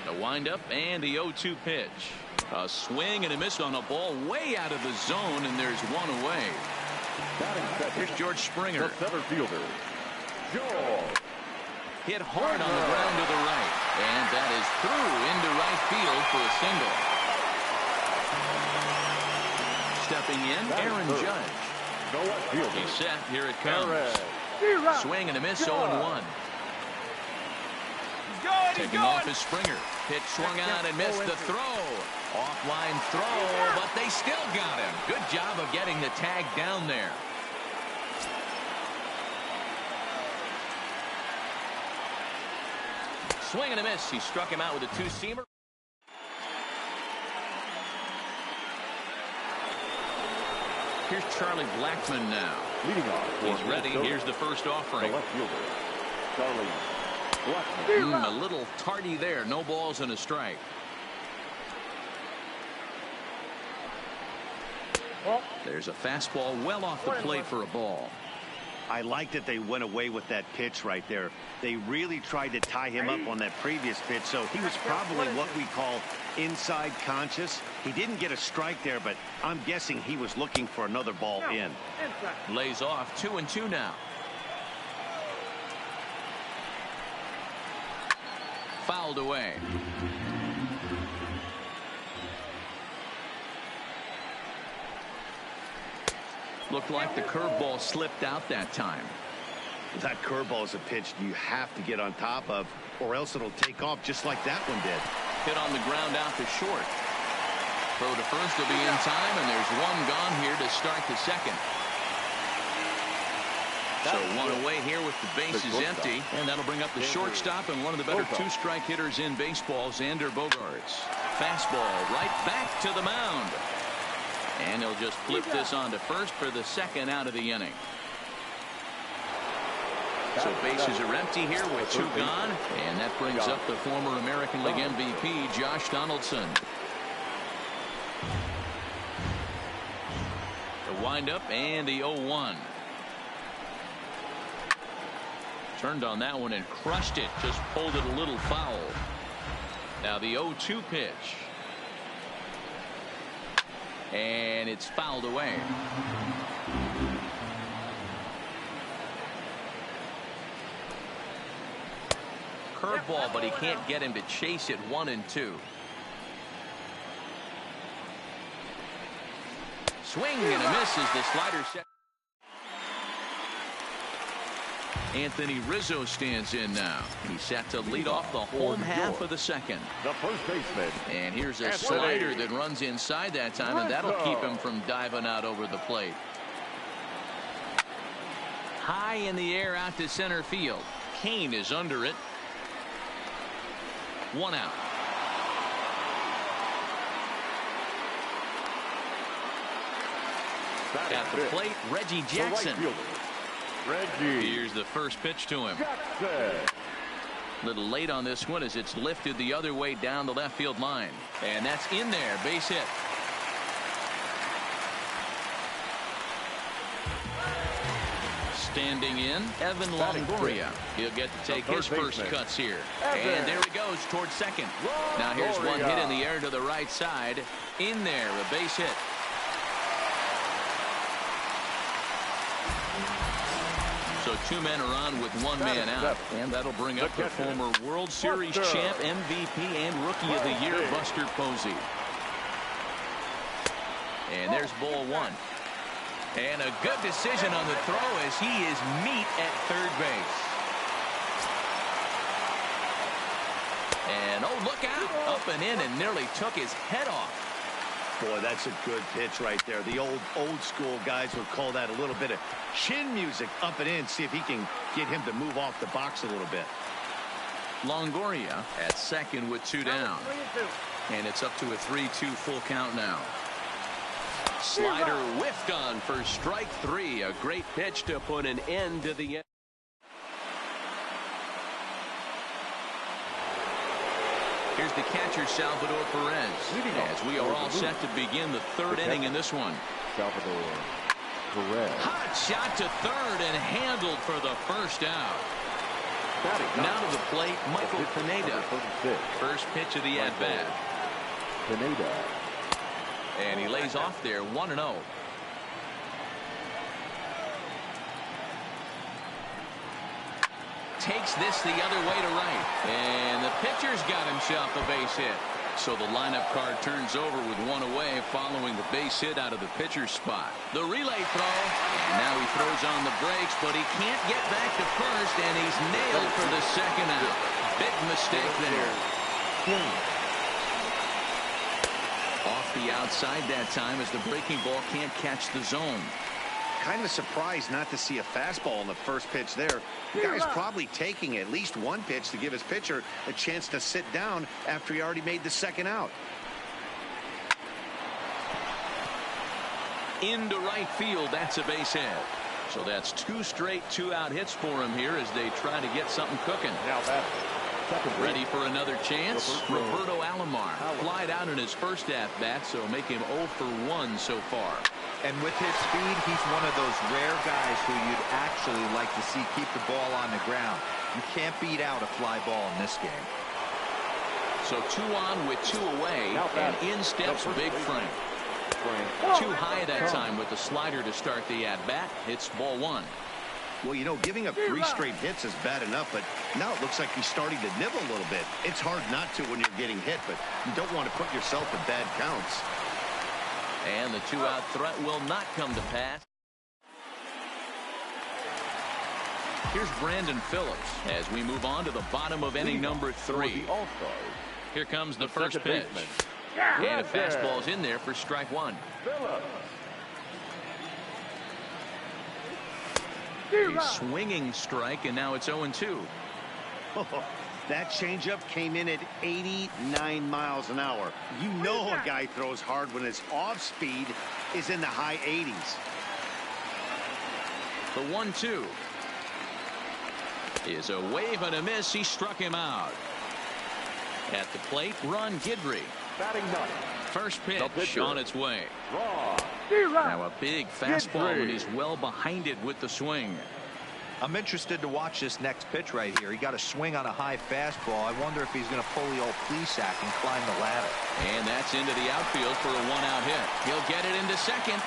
The windup and the 0-2 pitch. A swing and a miss on a ball way out of the zone, and there's one away. Here's George Springer. The center fielder, George. Hit hard on the ground to the right, and that is through into right field for a single. Stepping in, Aaron Judge. He's set. Here it comes. Swing and a miss, 0-1. Taking off is Springer. Pitch swung on and missed the throw. Offline throw, but they still got him. Good job of getting the tag down there. Swing and a miss. He struck him out with a two-seamer. Here's Charlie Blackmon now. Leading off. He's ready. Here's the first offering. Left fielder, Charlie Blackmon. A little tardy there. No balls and a strike. There's a fastball well off the plate for a ball. I like that they went away with that pitch right there. They really tried to tie him up on that previous pitch, so he was probably what we call inside conscious. He didn't get a strike there, but I'm guessing he was looking for another ball in. Lays off 2-2 now. Fouled away. Looked like the curveball slipped out that time. That curveball is a pitch you have to get on top of, or else it'll take off just like that one did. Hit on the ground out to short. Throw to first will be in time, and there's one gone here to start the second. So one away here with the bases empty, and that'll bring up the shortstop and one of the better two-strike hitters in baseball, Xander Bogaerts. Fastball right back to the mound. And he'll just flip this on to first for the second out of the inning. So bases are empty here with two gone, and that brings up the former American League MVP, Josh Donaldson. The windup and the 0-1. Turned on that one and crushed it, just pulled it a little foul. Now the 0-2 pitch. And it's fouled away. Curveball, but he can't get him to chase it 1-2. swing and a miss as the slider set. Anthony Rizzo stands in now. He's set to lead off the home half of the second. The first baseman. And here's a Anthony slider that runs inside that time, and that'll keep him from diving out over the plate. High in the air out to center field. Kane is under it. 1 out. At the plate, Reggie Jackson. Reggie. Here's the first pitch to him. Jackson. Little late on this one as it's lifted the other way down the left field line. And that's in there. Base hit. Standing in, Evan Longoria. He'll get to take his first cuts here. And there he goes towards second. Now here's one hit in the air to the right side. In there, a base hit. So 2 men are on with 1 man out. And that'll bring up the former World Series champ, MVP, and Rookie of the Year, Buster Posey. And there's ball 1. And a good decision on the throw as he is meat at third base. And, oh, look out. Up and in and nearly took his head off. Boy, that's a good pitch right there. The old school guys would call that a little bit of chin music up and in. See if he can get him to move off the box a little bit. Longoria at second with 2 down. And it's up to a 3-2 full count now. Slider whiffed on for strike 3. A great pitch to put an end to the end. Here's the catcher, Salvador Perez, as we are all set to begin the 3rd inning in this one. Salvador Perez. Hot shot to third and handled for the first out. Now to the plate, Michael Pineda. First pitch of the at-bat. Pineda. And he lays off there, 1-0. Takes this the other way to right. And the pitcher's got himself a base hit. So the lineup card turns over with 1 away following the base hit out of the pitcher's spot. The relay throw. And now he throws on the brakes, but he can't get back to first, and he's nailed for the second out. Big mistake there. Off the outside that time as the breaking ball can't catch the zone. Kind of surprised not to see a fastball on the first pitch there. The guy's probably taking at least 1 pitch to give his pitcher a chance to sit down after he already made the second out. Into right field, that's a base hit. So that's 2 straight 2-out hits for him here as they try to get something cooking. Now that's ready for another chance. Roberto Alomar flied out in his first at-bat, so make him 0 for 1 so far. And with his speed, he's one of those rare guys who you'd actually like to see keep the ball on the ground. You can't beat out a fly ball in this game. So 2 on with 2 away, and in steps Big Frank. Too high that time with the slider to start the at-bat. It's ball 1. Well, you know, giving up 3 straight hits is bad enough, but now it looks like he's starting to nibble a little bit. It's hard not to when you're getting hit, but you don't want to put yourself in bad counts. And the 2-out threat will not come to pass. Here's Brandon Phillips as we move on to the bottom of inning number 3. Here comes the first pitch. And a fastball's in there for strike 1. A swinging strike, and now it's 0-2. That changeup came in at 89 miles an hour. You know a guy throws hard when his off speed is in the high 80s. The 1-2 is a wave and a miss. He struck him out. At the plate, Ron Guidry. First pitch on its way. Now a big fastball, and he's well behind it with the swing. I'm interested to watch this next pitch right here. He got a swing on a high fastball. I wonder if he's going to pull the old Plesac and climb the ladder. And that's into the outfield for a 1-out hit. He'll get it into second.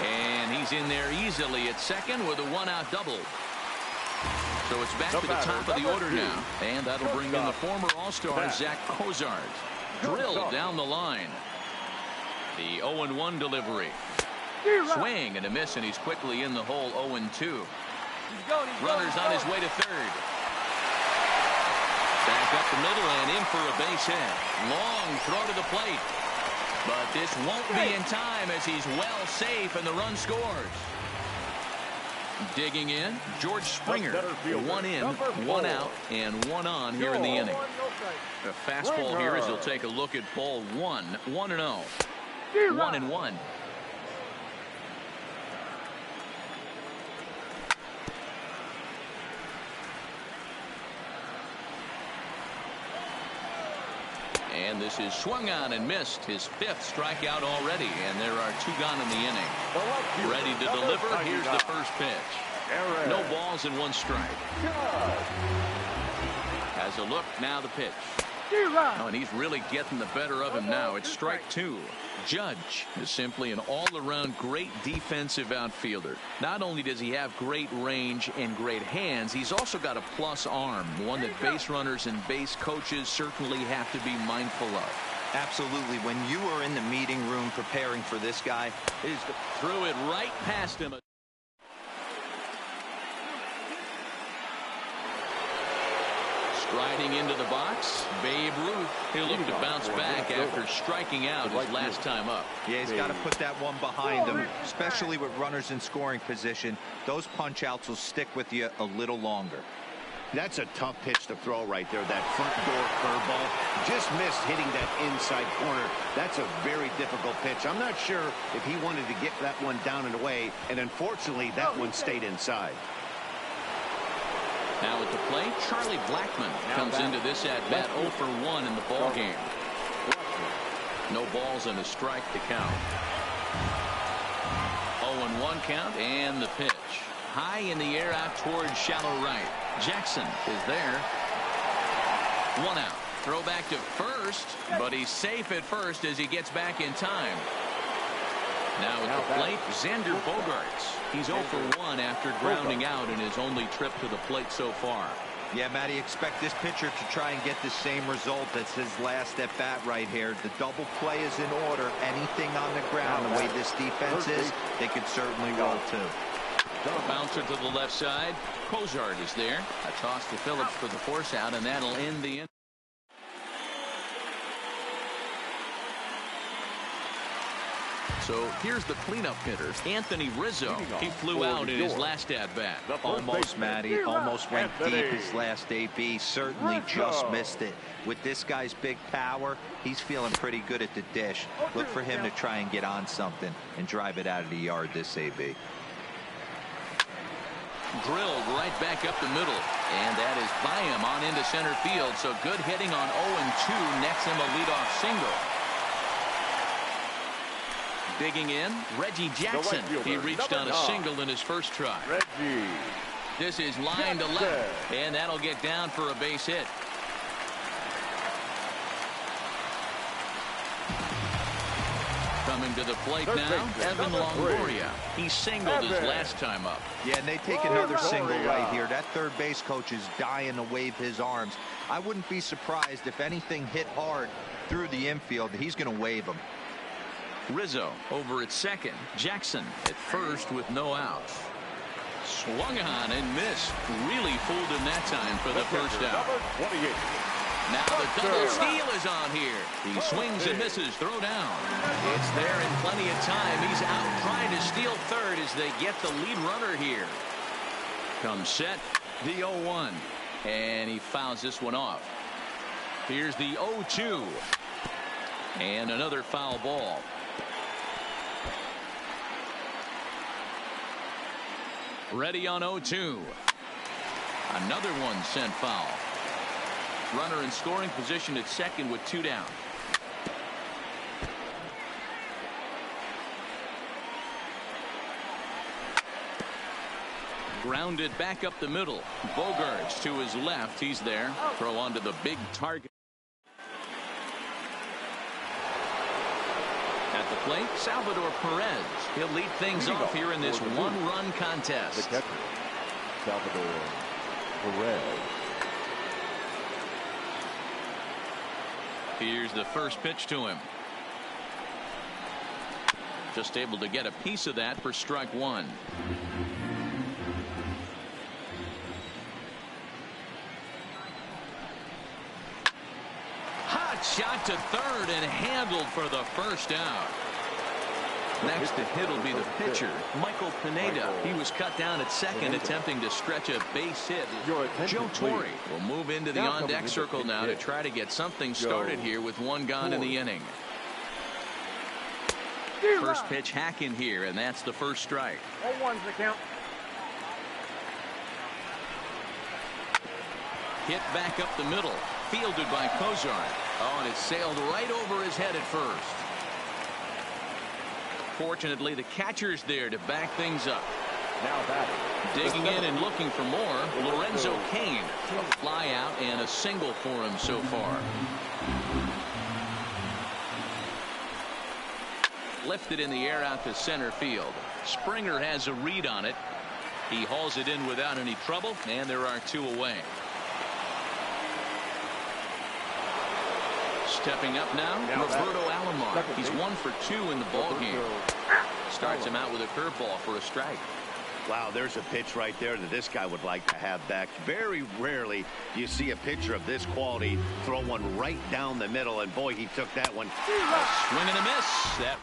And he's in there easily at second with a 1-out double. So it's back to the top of the order now. And that'll bring in the former All-Star Zach Cozart. Drilled down the line. The 0-1 delivery. Swing and a miss, and he's quickly in the hole. 0-2. Runners on his way to third. Back up the middle and in for a base hit. Long throw to the plate. But this won't be in time as he's well safe and the run scores. Digging in, George Springer. 1 in, 1 out, and 1 on here in the inning. A fastball here as he'll take a look at ball 1. 1-0. 1-1. And this is swung on and missed. His 5th strikeout already, and there are 2 gone in the inning. Ready to deliver. Here's the first pitch. No balls and 1 strike. Has a look. Now the pitch. Oh, and he's really getting the better of him now. It's strike 2. Judge is simply an all-around great defensive outfielder. Not only does he have great range and great hands, he's also got a plus arm, one that base runners and base coaches certainly have to be mindful of. Absolutely. When you are in the meeting room preparing for this guy, He's threw it right past him. Striding into the box, Babe Ruth. He'll look to bounce back after striking out his last time up. Yeah, he's got to put that one behind him, especially with runners in scoring position. Those punch outs will stick with you a little longer. That's a tough pitch to throw right there. That front door curveball just missed hitting that inside corner. That's a very difficult pitch. I'm not sure if he wanted to get that one down and away, and unfortunately that one stayed inside. Now at the plate, Charlie Blackmon comes into this at bat 0 for 1 in the ball game. No balls and a strike to count. 0-1 count, and the pitch. High in the air out towards shallow right. Jackson is there. 1 out. Throw back to first, but he's safe at first as he gets back in time. Now at the plate, Xander Bogaerts. He's 0 for 1 after grounding out in his only trip to the plate so far. Yeah, Matty, expect this pitcher to try and get the same result as his last at bat right here. The double play is in order. Anything on the ground, the way this defense is, they could certainly roll too. Bouncer to the left side. Cozart is there. A toss to Phillips for the force out, and that'll end the inning. So here's the cleanup hitter, Anthony Rizzo. He flew out in his last at-bat. Almost, Matty. Almost went deep his last AB. Certainly just missed it. With this guy's big power, he's feeling pretty good at the dish. Look for him to try and get on something and drive it out of the yard this AB. Drilled right back up the middle. And that is by him on into center field. So good hitting on 0-2. Nets him a leadoff single. Digging in, Reggie Jackson. He reached on a single in his first try. This is line to left, and that'll get down for a base hit. Coming to the plate now, Evan Longoria. He singled his last time up. Yeah, and they take another single right here. That third base coach is dying to wave his arms. I wouldn't be surprised if anything hit hard through the infield. He's going to wave them. Rizzo over at second. Jackson at first with no outs. Swung on and missed. Really fooled him that time for the first out. Now the double steal is on here. He swings and misses. Throw down. It's there in plenty of time. He's out trying to steal third as they get the lead runner here. Comes set. The 0-1. And he fouls this one off. Here's the 0-2. And another foul ball. Ready on 0-2. Another one sent foul. Runner in scoring position at second with 2 down. Grounded back up the middle. Bogaerts to his left. He's there. Throw onto the big target. At the plate, Salvador Perez. He'll lead things off here in this one-run contest. The catcher, Salvador Perez. Here's the first pitch to him. Just able to get a piece of that for strike one. Hot shot to third and handled for the first out. Next to hit will be the pitcher, Michael Pineda. He was cut down at second, attempting to stretch a base hit. Joe Torre will move into the on-deck circle now to try to get something started here with one gone in the inning. First pitch hack in here, and that's the first strike. 0-1's the count. Hit back up the middle, fielded by Cozart. Oh, and it sailed right over his head at first. Fortunately, the catcher's there to back things up. Now batting. Digging in and looking for more, Lorenzo Cain. A fly out and a single for him so far. Lifted in the air out to center field. Springer has a read on it. He hauls it in without any trouble, and there are two away. Stepping up now, Roberto Alomar. He's 1 for 2 in the ballgame. Starts him out with a curveball for a strike. Wow, there's a pitch right there that this guy would like to have back. Very rarely you see a pitcher of this quality throw one right down the middle, and boy, he took that one. Swing and a miss. That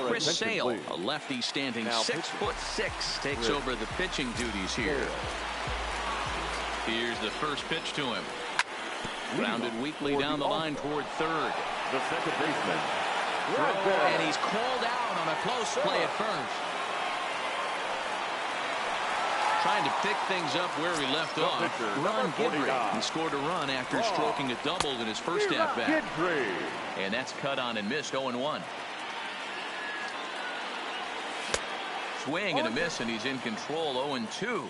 Chris Sale, a lefty standing 6'6", takes over the pitching duties here. Here's the first pitch to him. Grounded weakly down the line toward third. The second baseman. And he's called out on a close play at first. Trying to pick things up where he left off. Ron Guidry. He scored a run after stroking a double in his first at-bat. And that's cut on and missed. 0-1. Swing and a miss, and he's in control. 0-2.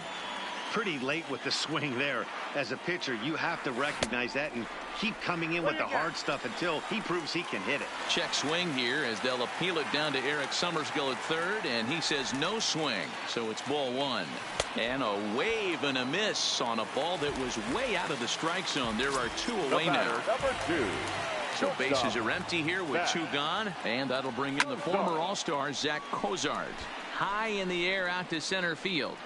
Pretty late with the swing there. As a pitcher, you have to recognize that and keep coming in with the hard stuff until he proves he can hit it. Check swing here as they'll appeal it down to Eric Summerskill at third, and he says no swing, so it's ball one. And a wave and a miss on a ball that was way out of the strike zone. There are two away now. Number 2. So bases are empty here with two gone, and that'll bring in the former All-Star Zach Cozart. High in the air out to center field.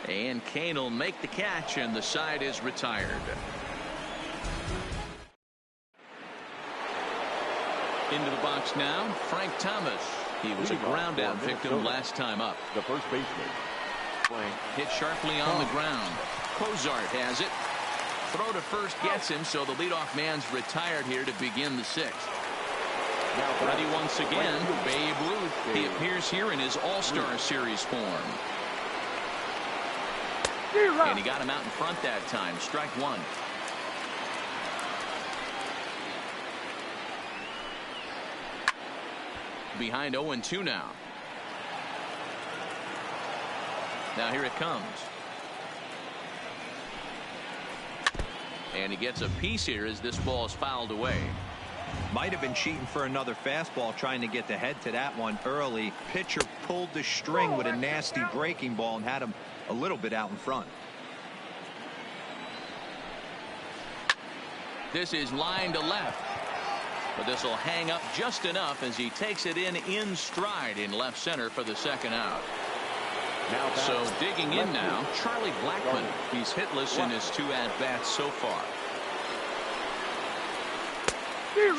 And Cain will make the catch, and the side is retired. Into the box now, Frank Thomas. He was a ground out victim last time up. The first baseman. Hit sharply on the ground. Cozart has it. Throw to first gets him, so the leadoff man's retired here to begin the sixth. Ready once again, Babe Ruth. He appears here in his All-Star Series form. And he got him out in front that time. Strike one. Behind 0-2 now. Now here it comes. And he gets a piece here as this ball is fouled away. Might have been cheating for another fastball, trying to get the head to that one early. Pitcher pulled the string with a nasty breaking ball and had him a little bit out in front. This is line to left, but this will hang up just enough as he takes it in stride in left center for the second out. So digging in now, Charlie Blackmon. He's hitless in his two at-bats so far.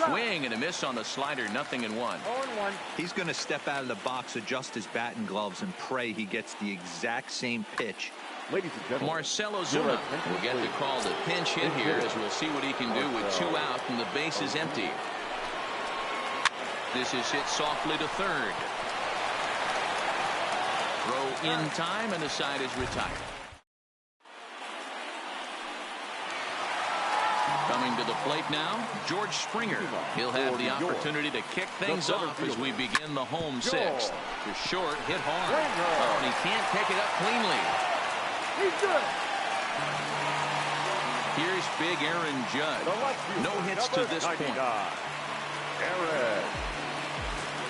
Swing and a miss on the slider. 0-1. He's going to step out of the box, adjust his batting gloves, and pray he gets the exact same pitch. Ladies and gentlemen, Marcelo Zuna will get the call to pinch hit here as we'll see what he can do with two out and the base is empty. This is hit softly to third. Throw in time, and the side is retired. Coming to the plate now, George Springer. He'll have the opportunity to kick things off as we begin the home sixth. The short hit hard. Oh, and he can't pick it up cleanly. he's good. Here's big Aaron Judge. No hits to this point. Aaron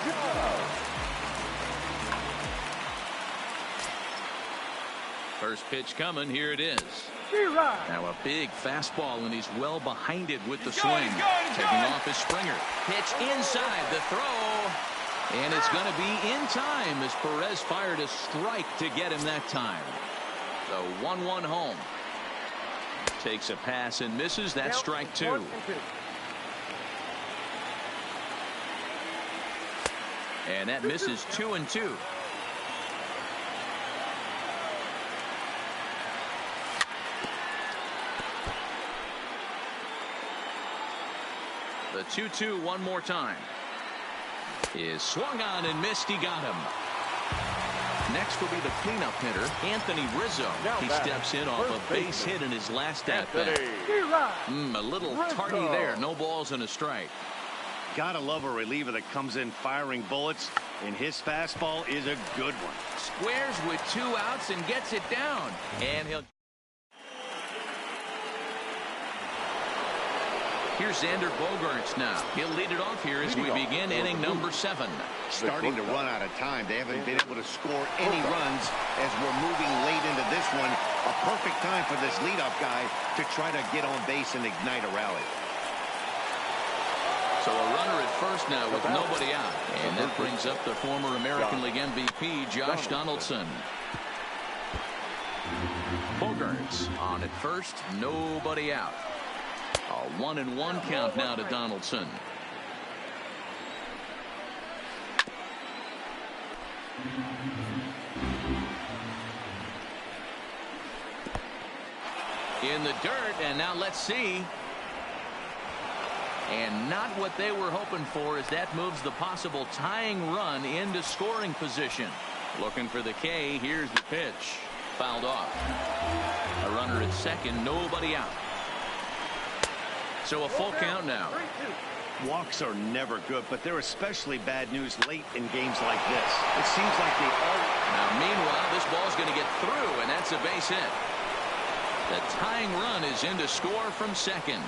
Judge. First pitch coming. Here it is. Now a big fastball, and he's well behind it with the swing. Taking off his Springer. Pitch inside the throw. And it's going to be in time as Perez fired a strike to get him that time. The 1-1 home. Takes a pass and misses. That's strike two. And that misses 2-2. The 2-2 one more time. Is swung on and missed. He got him. Next will be the cleanup hitter, Anthony Rizzo. He steps in off a base hit in his last at-bat. A little tardy there. No balls and a strike. Gotta love a reliever that comes in firing bullets, and his fastball is a good one. Squares with 2 outs and gets it down. And he'll... Here's Xander Bogaerts now. He'll lead it off here as we begin inning number 7. Starting to run out of time. They haven't been able to score any runs as we're moving late into this one. A perfect time for this leadoff guy to try to get on base and ignite a rally. So a runner at first now with nobody out. And that brings up the former American League MVP, Josh Donaldson. Bogaerts on at first, nobody out. A 1-1 count now to Donaldson. In the dirt, and now let's see. And not what they were hoping for, as that moves the possible tying run into scoring position. Looking for the K. Here's the pitch. Fouled off. A runner at second, nobody out. So a full count now. Walks are never good, but they're especially bad news late in games like this. It seems like they are. Now, meanwhile, this ball's going to get through, and that's a base hit. The tying run is in to score from second.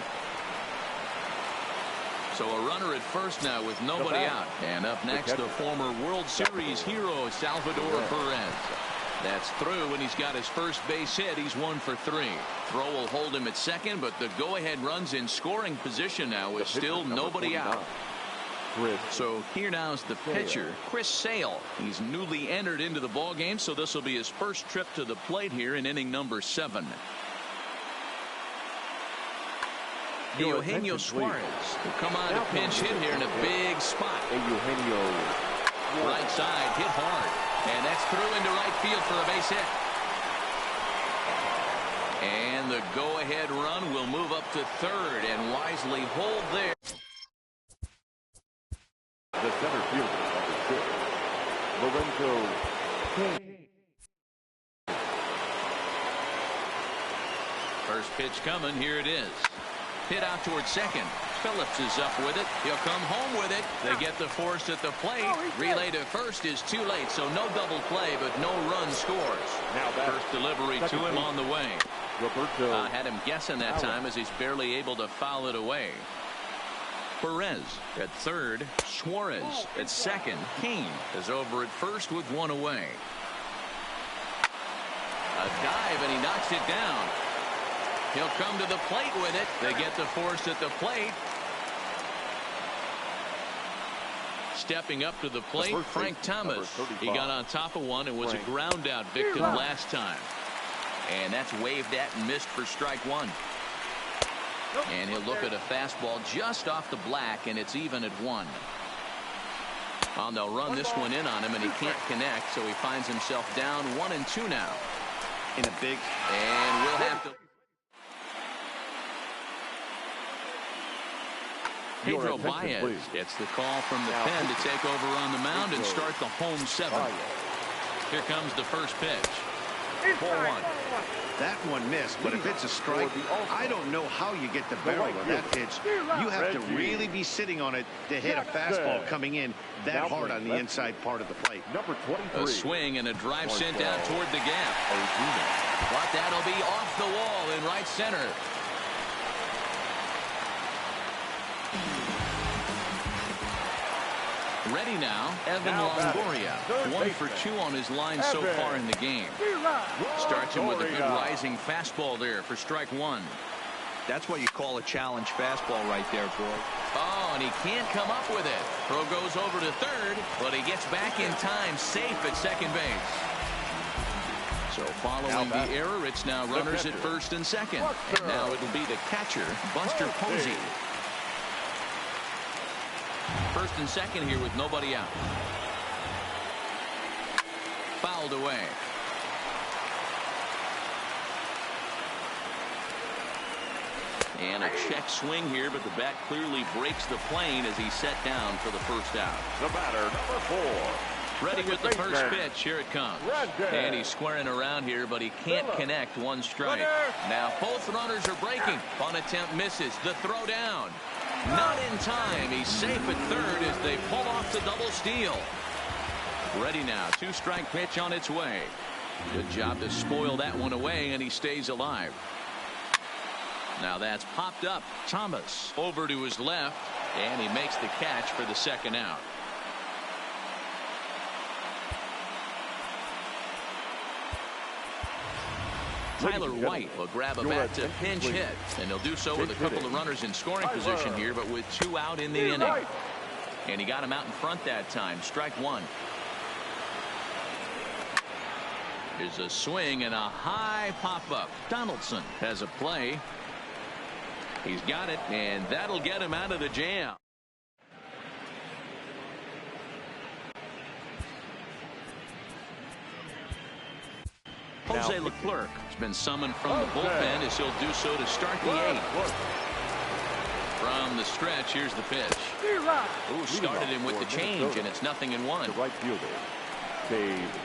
So a runner at first now with nobody out. And up next, the former World Series hero, Salvador Perez. That's through, and he's got his first base hit. He's 1 for 3. Throw will hold him at second, but the go-ahead runs in scoring position now with still nobody out. So here now is the pitcher, Chris Sale. He's newly entered into the ballgame, so this will be his first trip to the plate here in inning number 7. Eugenio Suarez will come on to pinch hit here in a big spot. Right side, hit hard. And that's through into right field for a base hit. And the go-ahead run will move up to third and wisely hold there. The center fielder, number 6, Lorenzo. First pitch coming. Here it is. Hit out towards second. Phillips is up with it. He'll come home with it. They get the force at the plate. Relay to first is too late, so no double play, but no run scores. First delivery to him on the way. Had him guessing that time as he's barely able to foul it away. Perez at third. Suarez at second. Kane is over at first with 1 away. A dive, and he knocks it down. He'll come to the plate with it. They get the force at the plate. Stepping up to the plate, Frank Thomas. He got on top of one and was a ground out victim last time. And that's waved at and missed for strike 1. And he'll look at a fastball just off the black, and it's even at 1. They'll run this one in on him, and he can't connect, so he finds himself down 1-2 now. In a big. And we'll have to. Pedro Baez gets the call from the pen to take over on the mound and start the home 7. Here comes the first pitch. 4-1. That one missed, but if it's a strike, I don't know how you get the barrel of that pitch. You have to really be sitting on it to hit a fastball coming in that hard on the inside part of the plate. A swing and a drive sent out toward the gap. But that'll be off the wall in right center. Ready Ready now, Evan Longoria. 1 for 2 on his line so far in the game. Starts him with a good rising fastball there for strike 1. That's what you call a challenge fastball right there, boy. Oh, and he can't come up with it. Throw goes over to third, but he gets back in time, safe at second base. So following the error, it's now runners at first and second. And now it'll be the catcher, Buster Posey. First and second here with nobody out. Fouled away. And a check swing here, but the bat clearly breaks the plane as he's set down for the first out. The batter, number 4. Ready with the first pitch. Here it comes. And he's squaring around here, but he can't connect. One strike. Now both runners are breaking. Bunt attempt misses. The throw down. Not in time. He's safe at third as they pull off the double steal. Ready now. 2-strike pitch on its way. Good job to spoil that one away, and he stays alive. Now that's popped up. Thomas over to his left, and he makes the catch for the second out. Tyler White will grab a bat to pinch hit, and he'll do so with a couple of runners in scoring position here, but with 2 out in the inning. And he got him out in front that time. Strike 1. Here's a swing and a high pop-up. Donaldson has a play. He's got it, and that'll get him out of the jam. Jose Leclerc has been summoned from the bullpen as he'll do so to start the 8th. From the stretch, here's the pitch. Ooh, started him with the change, and it's 0-1. Right fielder, Dave.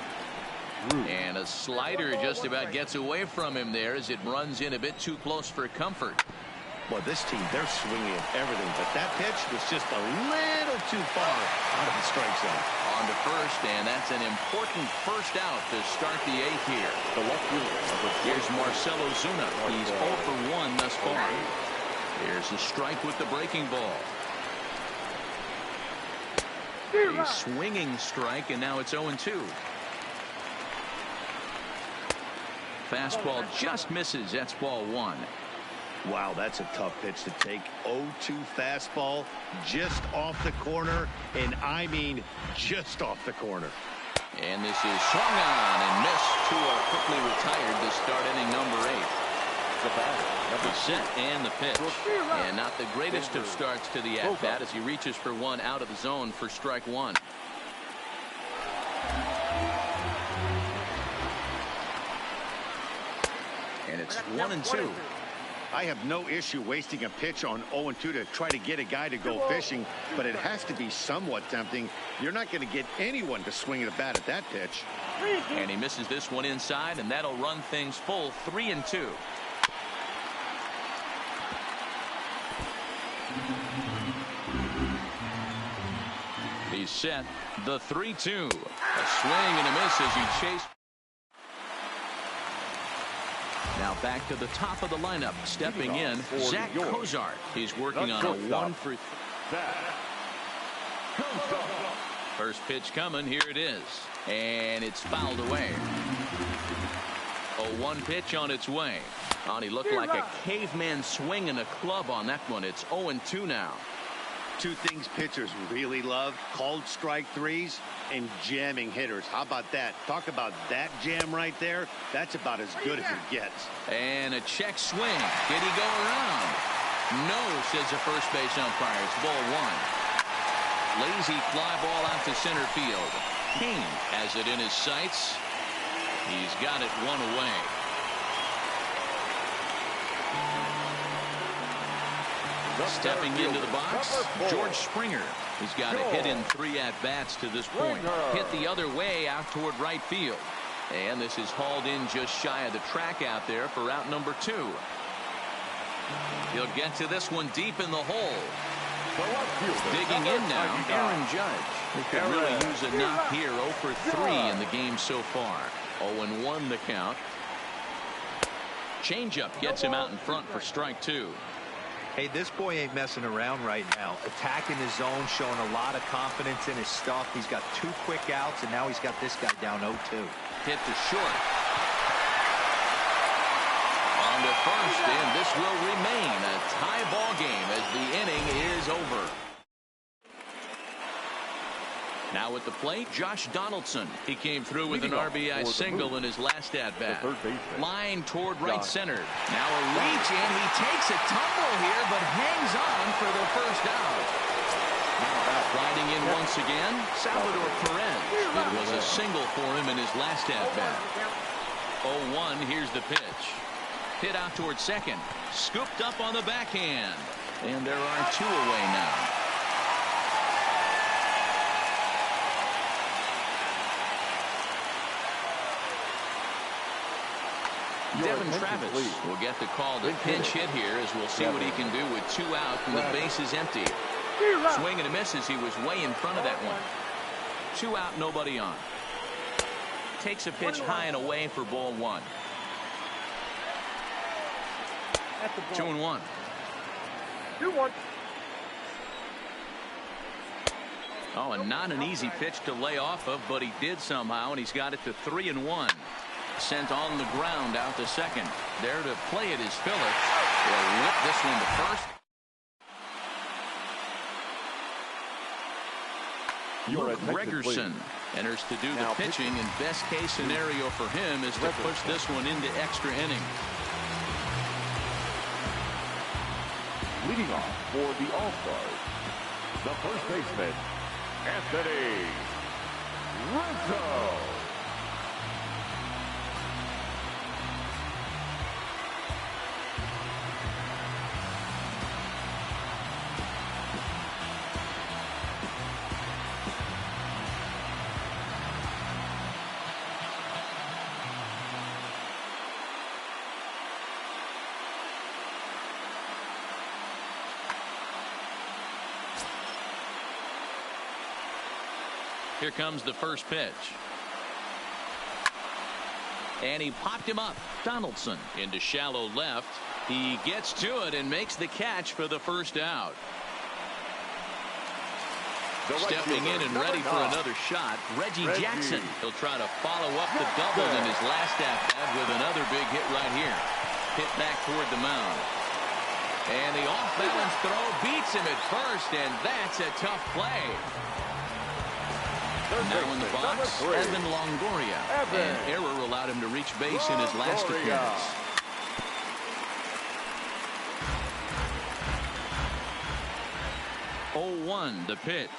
And a slider just about gets away from him there as it runs in a bit too close for comfort. Well, this team, they're swinging at everything, but that pitch was just a little too far out of the strike zone. On to first, and that's an important first out to start the 8th here. The left fielder. Here's Marcell Ozuna. He's 0 for 1 thus far. Here's a strike with the breaking ball. A swinging strike, and now it's 0-2. Fastball just misses. That's ball 1. Wow, that's a tough pitch to take. 0-2 fastball just off the corner, and I mean just off the corner. And this is swung on and missed. 2 are quickly retired to start inning number 8. The set and the pitch. And not the greatest of starts to the at-bat as he reaches for 1 out of the zone for strike 1. And it's 1-2. I have no issue wasting a pitch on 0-2 to try to get a guy to go fishing, but it has to be somewhat tempting. You're not going to get anyone to swing at a bat at that pitch. And he misses this one inside, and that'll run things full. 3-2. He's set. The 3-2. A swing and a miss as he chased. Now back to the top of the lineup. Stepping in, Zach Cozart. He's working on a 1 for 3. First pitch coming. Here it is. And it's fouled away. A 1 pitch on its way. Oh, he looked like a caveman swinging a club on that one. It's 0-2 now. 2 things pitchers really love: called strike 3s and jamming hitters. How about that? Talk about that jam right there. That's about as good as it gets. And a check swing. Did he go around? No, says the first base umpire. It's ball 1. Lazy fly ball out to center field. Kane has it in his sights. He's got it 1 away. Stepping into the box, George Springer. He's got a hit in 3 at-bats to this point. Hit the other way out toward right field. And this is hauled in just shy of the track out there for out number 2. He'll get to this one deep in the hole. Digging in now, Aaron Judge. He could really use a knock here. 0 for 3 in the game so far. 0-1 the count. Changeup gets him out in front for strike 2. Hey, this boy ain't messing around right now. Attacking his zone, showing a lot of confidence in his stuff. He's got 2 quick outs, and now he's got this guy down 0-2. Hit to short. On to first, and this will remain a tie ball game as the inning is over. Now at the plate, Josh Donaldson. He came through with an RBI single in his last at-bat. Line toward right center. Now a reach, and he takes a tumble here, but hangs on for the first out. Riding in once again, Salvador Perez. It was a single for him in his last at-bat. 0-1, here's the pitch. Hit out toward second. Scooped up on the backhand. And there are 2 away now. Devin Travis will get the call to pinch hit here, as we'll see what he can do with 2 out and the bases empty. Swing and a miss as he was way in front of that one. 2 out, nobody on. Takes a pitch high and away for ball 1. 2-1. 2-1. Oh, and not an easy pitch to lay off of, but he did somehow, and he's got it to 3-1. Sent on the ground out to second. There to play it is Phillips. Will whip this one to first. Luke Gregerson enters to do the pitching, and best case scenario for him is to push this one into extra innings. Leading off for the All-Stars, the first baseman, Anthony Rizzo. Here comes the first pitch. And he popped him up. Donaldson into shallow left. He gets to it and makes the catch for the first out. Stepping in and ready for another shot, Reggie Jackson. He'll try to follow up the double in his last at-bat with another big hit right here. Hit back toward the mound. And the off-balance throw beats him at first, and that's a tough play. Now in the box, Evan Longoria. An error allowed him to reach base in his last appearance. The pitch.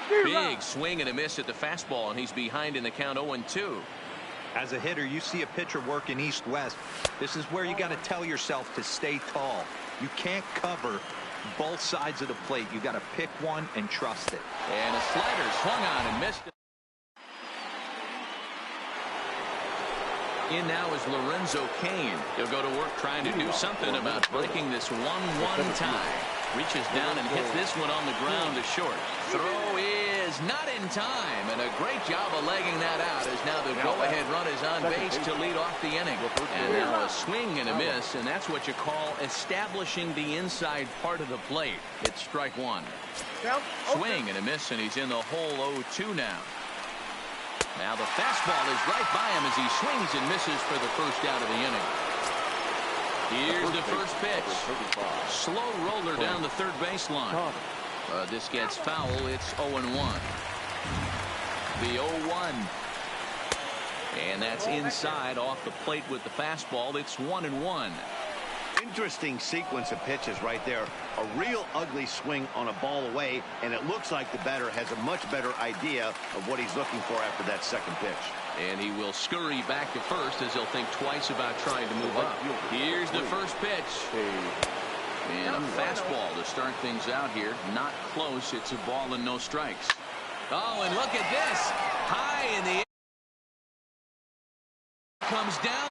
Big swing and a miss at the fastball, and he's behind in the count 0-2. As a hitter, you see a pitcher working east-west. This is where you got to tell yourself to stay tall. You can't cover both sides of the plate. You got to pick one and trust it. And a slider swung on and missed it. In now is Lorenzo Cain. He'll go to work trying to do something about breaking this 1-1 tie. Reaches down and hits this one on the ground to short. Throw is not in time, and a great job of legging that out, as now the go-ahead run is on base to lead off the inning. And now a swing and a miss, and that's what you call establishing the inside part of the plate. It's strike 1. Swing and a miss, and he's in the hole 0-2 now. Now the fastball is right by him as he swings and misses for the first out of the inning. Here's the first pitch. Slow roller down the third baseline. This gets foul. It's 0-1. The 0-1. And that's inside off the plate with the fastball. It's 1-1. Interesting sequence of pitches right there. A real ugly swing on a ball away, and it looks like the batter has a much better idea of what he's looking for after that second pitch. And he will scurry back to first as he'll think twice about trying to move up. Here's the first pitch. And a fastball to start things out here. Not close. It's a ball and no strikes. Oh, and look at this. High in the air. Comes down.